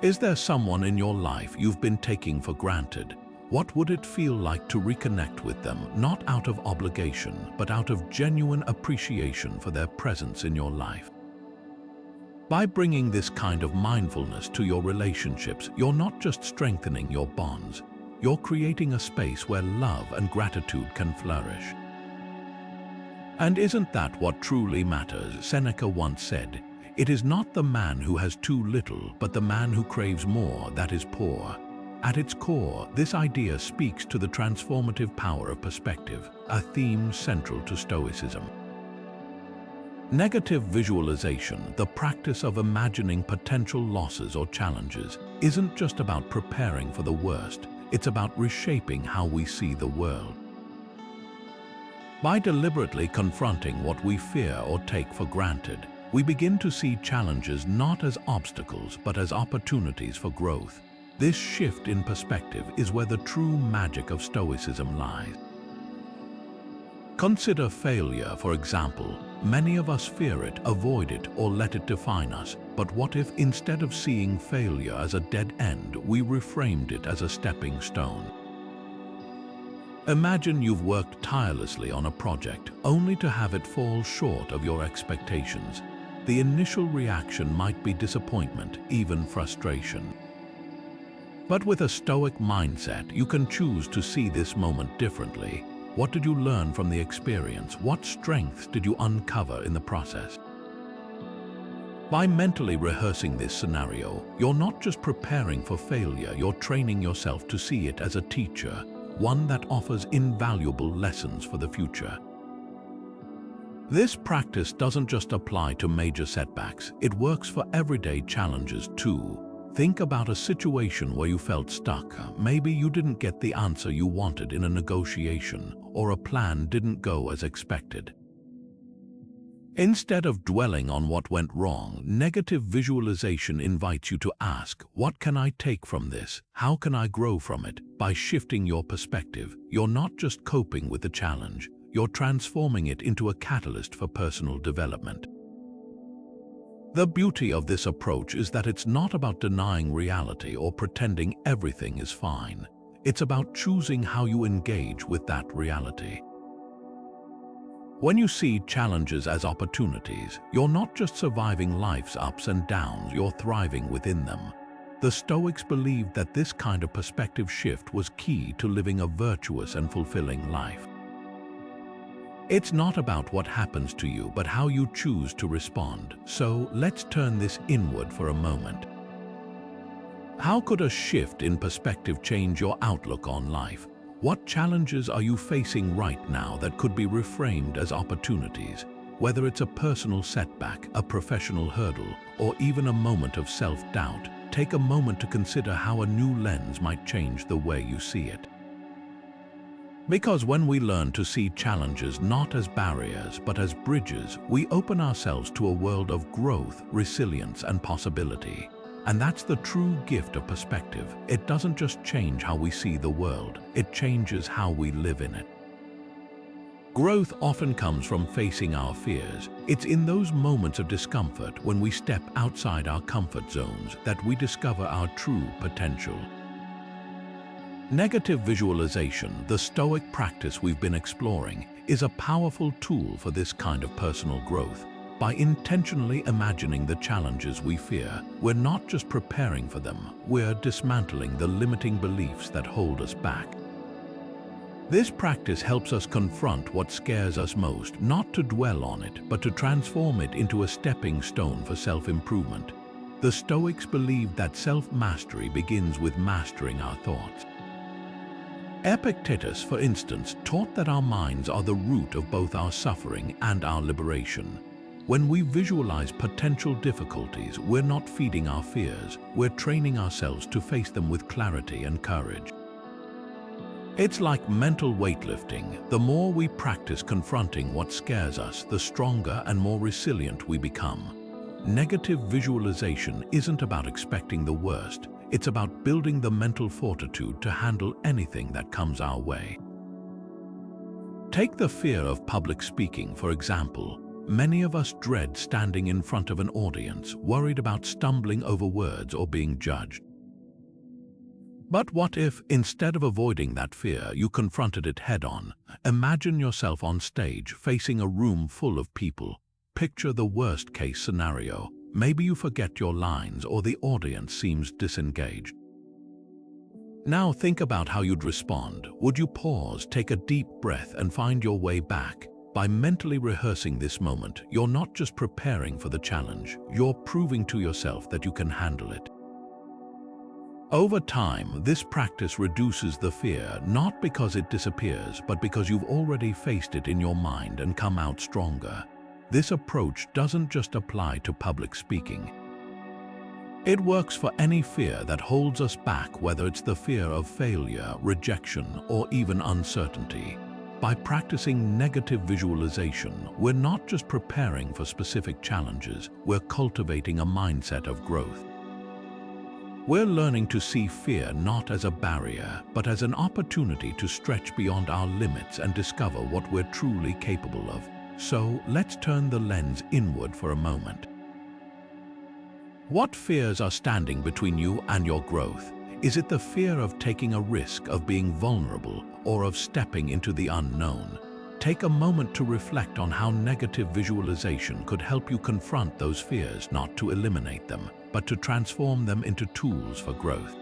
A: Is there someone in your life you've been taking for granted? What would it feel like to reconnect with them, not out of obligation, but out of genuine appreciation for their presence in your life? By bringing this kind of mindfulness to your relationships, you're not just strengthening your bonds, you're creating a space where love and gratitude can flourish. And isn't that what truly matters? Seneca once said, "It is not the man who has too little, but the man who craves more that is poor." At its core, this idea speaks to the transformative power of perspective, a theme central to Stoicism. Negative visualization, the practice of imagining potential losses or challenges, isn't just about preparing for the worst, it's about reshaping how we see the world. By deliberately confronting what we fear or take for granted, we begin to see challenges not as obstacles but as opportunities for growth. This shift in perspective is where the true magic of Stoicism lies. Consider failure, for example. Many of us fear it, avoid it, or let it define us. But what if, instead of seeing failure as a dead end, we reframed it as a stepping stone? Imagine you've worked tirelessly on a project, only to have it fall short of your expectations. The initial reaction might be disappointment, even frustration. But with a Stoic mindset, you can choose to see this moment differently. What did you learn from the experience? What strengths did you uncover in the process? By mentally rehearsing this scenario, you're not just preparing for failure, you're training yourself to see it as a teacher, one that offers invaluable lessons for the future. This practice doesn't just apply to major setbacks, it works for everyday challenges too. Think about a situation where you felt stuck. Maybe you didn't get the answer you wanted in a negotiation, or a plan didn't go as expected. Instead of dwelling on what went wrong, negative visualization invites you to ask, what can I take from this? How can I grow from it? By shifting your perspective, you're not just coping with the challenge, you're transforming it into a catalyst for personal development. The beauty of this approach is that it's not about denying reality or pretending everything is fine. It's about choosing how you engage with that reality. When you see challenges as opportunities, you're not just surviving life's ups and downs, you're thriving within them. The Stoics believed that this kind of perspective shift was key to living a virtuous and fulfilling life. It's not about what happens to you, but how you choose to respond. So let's turn this inward for a moment. How could a shift in perspective change your outlook on life? What challenges are you facing right now that could be reframed as opportunities? Whether it's a personal setback, a professional hurdle, or even a moment of self-doubt, take a moment to consider how a new lens might change the way you see it. Because when we learn to see challenges not as barriers but as bridges, we open ourselves to a world of growth, resilience, and possibility. And that's the true gift of perspective. It doesn't just change how we see the world, it changes how we live in it. Growth often comes from facing our fears. It's in those moments of discomfort, when we step outside our comfort zones, that we discover our true potential. Negative visualization, the Stoic practice we've been exploring, is a powerful tool for this kind of personal growth. By intentionally imagining the challenges we fear, we're not just preparing for them, we're dismantling the limiting beliefs that hold us back. This practice helps us confront what scares us most, not to dwell on it, but to transform it into a stepping stone for self-improvement. The Stoics believed that self-mastery begins with mastering our thoughts. Epictetus, for instance, taught that our minds are the root of both our suffering and our liberation. When we visualize potential difficulties, we're not feeding our fears, we're training ourselves to face them with clarity and courage. It's like mental weightlifting. The more we practice confronting what scares us, the stronger and more resilient we become. Negative visualization isn't about expecting the worst, it's about building the mental fortitude to handle anything that comes our way. Take the fear of public speaking, for example. Many of us dread standing in front of an audience, worried about stumbling over words or being judged. But what if, instead of avoiding that fear, you confronted it head-on? Imagine yourself on stage, facing a room full of people. Picture the worst-case scenario. Maybe you forget your lines or the audience seems disengaged. Now think about how you'd respond. Would you pause, take a deep breath, and find your way back? By mentally rehearsing this moment, you're not just preparing for the challenge, you're proving to yourself that you can handle it. Over time, this practice reduces the fear, not because it disappears, but because you've already faced it in your mind and come out stronger. This approach doesn't just apply to public speaking. It works for any fear that holds us back, whether it's the fear of failure, rejection, or even uncertainty. By practicing negative visualization, we're not just preparing for specific challenges, we're cultivating a mindset of growth. We're learning to see fear not as a barrier, but as an opportunity to stretch beyond our limits and discover what we're truly capable of. So let's turn the lens inward for a moment. What fears are standing between you and your growth? Is it the fear of taking a risk, of being vulnerable, or of stepping into the unknown? Take a moment to reflect on how negative visualization could help you confront those fears, not to eliminate them, but to transform them into tools for growth.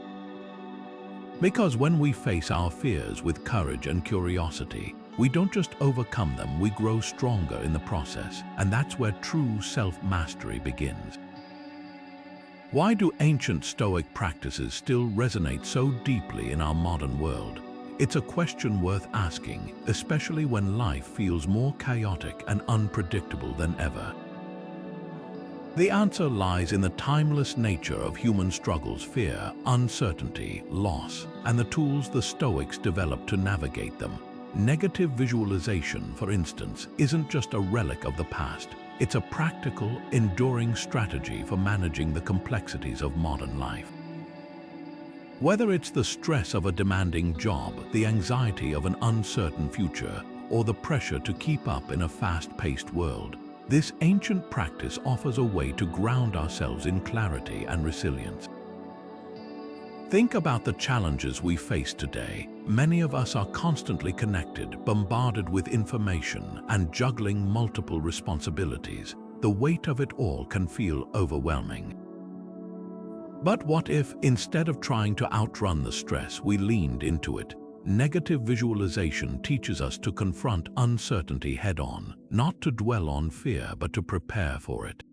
A: Because when we face our fears with courage and curiosity, We don't just overcome them, we grow stronger in the process, and that's where true self-mastery begins. Why do ancient Stoic practices still resonate so deeply in our modern world? It's a question worth asking, especially when life feels more chaotic and unpredictable than ever. The answer lies in the timeless nature of human struggles: fear, uncertainty, loss, and the tools the Stoics developed to navigate them. Negative visualization, for instance, isn't just a relic of the past. It's a practical, enduring strategy for managing the complexities of modern life. Whether it's the stress of a demanding job, the anxiety of an uncertain future, or the pressure to keep up in a fast-paced world, this ancient practice offers a way to ground ourselves in clarity and resilience. Think about the challenges we face today. Many of us are constantly connected, bombarded with information, and juggling multiple responsibilities. The weight of it all can feel overwhelming. But what if, instead of trying to outrun the stress, we leaned into it? Negative visualization teaches us to confront uncertainty head-on, not to dwell on fear, but to prepare for it.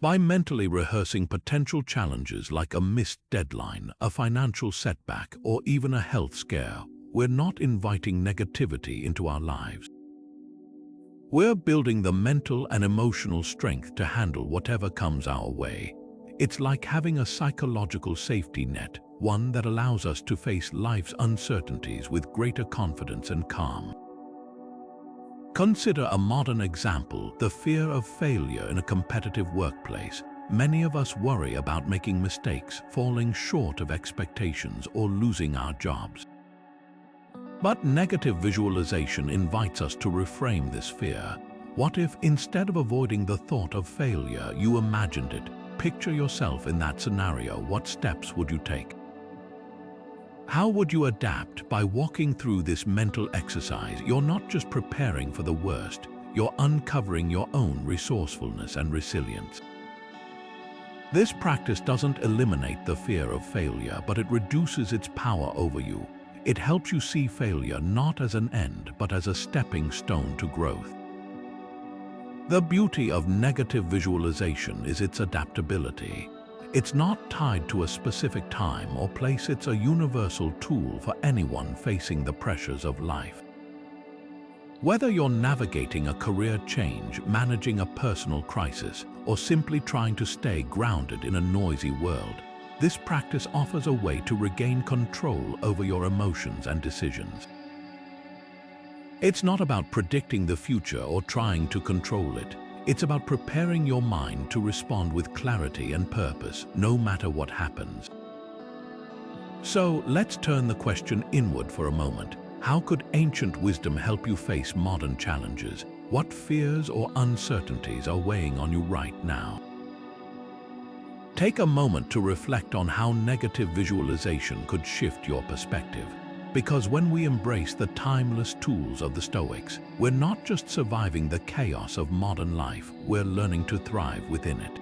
A: By mentally rehearsing potential challenges like a missed deadline, a financial setback, or even a health scare, we're not inviting negativity into our lives. We're building the mental and emotional strength to handle whatever comes our way. It's like having a psychological safety net, one that allows us to face life's uncertainties with greater confidence and calm. Consider a modern example: the fear of failure in a competitive workplace. Many of us worry about making mistakes, falling short of expectations, or losing our jobs. But negative visualization invites us to reframe this fear. What if, instead of avoiding the thought of failure, you imagined it? Picture yourself in that scenario. What steps would you take? How would you adapt? By walking through this mental exercise, you're not just preparing for the worst, you're uncovering your own resourcefulness and resilience. This practice doesn't eliminate the fear of failure, but it reduces its power over you. It helps you see failure not as an end, but as a stepping stone to growth. The beauty of negative visualization is its adaptability. It's not tied to a specific time or place. It's a universal tool for anyone facing the pressures of life. Whether you're navigating a career change, managing a personal crisis, or simply trying to stay grounded in a noisy world, this practice offers a way to regain control over your emotions and decisions. It's not about predicting the future or trying to control it. It's about preparing your mind to respond with clarity and purpose, no matter what happens. So, let's turn the question inward for a moment. How could ancient wisdom help you face modern challenges? What fears or uncertainties are weighing on you right now? Take a moment to reflect on how negative visualization could shift your perspective. Because when we embrace the timeless tools of the Stoics, we're not just surviving the chaos of modern life, we're learning to thrive within it.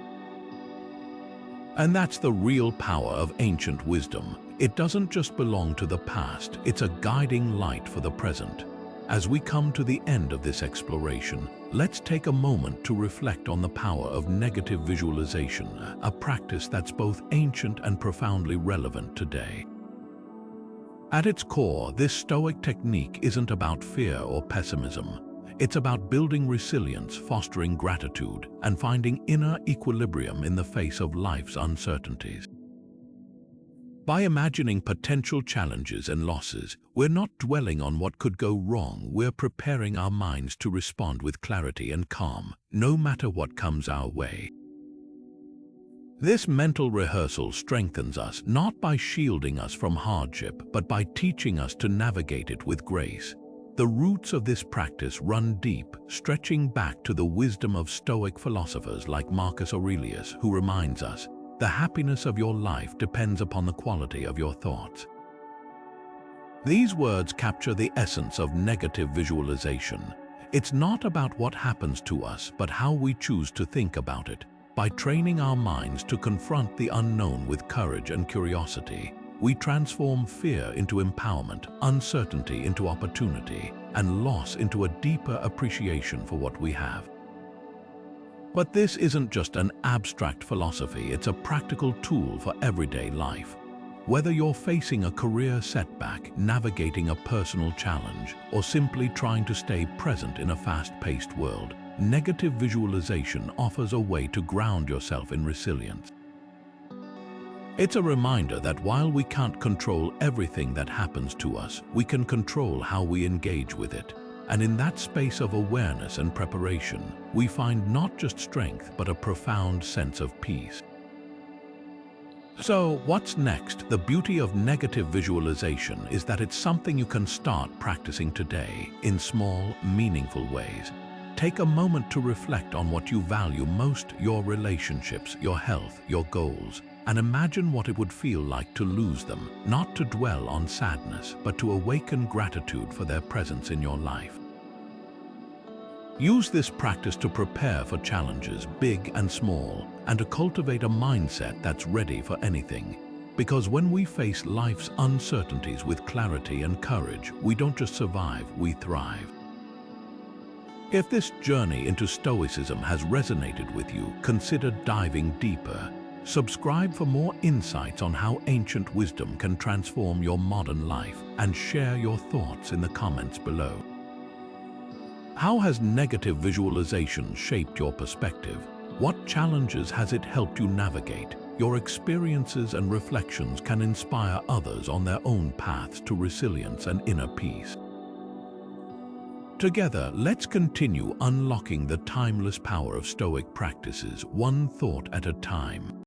A: And that's the real power of ancient wisdom. It doesn't just belong to the past, it's a guiding light for the present. As we come to the end of this exploration, let's take a moment to reflect on the power of negative visualization, a practice that's both ancient and profoundly relevant today. At its core, this Stoic technique isn't about fear or pessimism. It's about building resilience, fostering gratitude, and finding inner equilibrium in the face of life's uncertainties. By imagining potential challenges and losses, we're not dwelling on what could go wrong. We're preparing our minds to respond with clarity and calm, no matter what comes our way. This mental rehearsal strengthens us not by shielding us from hardship, but by teaching us to navigate it with grace. The roots of this practice run deep, stretching back to the wisdom of Stoic philosophers like Marcus Aurelius, who reminds us, the happiness of your life depends upon the quality of your thoughts. These words capture the essence of negative visualization. It's not about what happens to us, but how we choose to think about it. By training our minds to confront the unknown with courage and curiosity, We transform fear into empowerment, uncertainty into opportunity, and loss into a deeper appreciation for what we have. But this isn't just an abstract philosophy, it's a practical tool for everyday life. Whether you're facing a career setback, navigating a personal challenge, or simply trying to stay present in a fast-paced world, negative visualization offers a way to ground yourself in resilience. It's a reminder that while we can't control everything that happens to us, we can control how we engage with it. And in that space of awareness and preparation, we find not just strength, but a profound sense of peace. So, what's next? The beauty of negative visualization is that it's something you can start practicing today in small, meaningful ways. Take a moment to reflect on what you value most, your relationships, your health, your goals, and imagine what it would feel like to lose them, not to dwell on sadness, but to awaken gratitude for their presence in your life. Use this practice to prepare for challenges, big and small, and to cultivate a mindset that's ready for anything. Because when we face life's uncertainties with clarity and courage, we don't just survive, we thrive. If this journey into Stoicism has resonated with you, consider diving deeper. Subscribe for more insights on how ancient wisdom can transform your modern life, and share your thoughts in the comments below. How has negative visualization shaped your perspective? What challenges has it helped you navigate? Your experiences and reflections can inspire others on their own paths to resilience and inner peace. Together, let's continue unlocking the timeless power of Stoic practices, one thought at a time.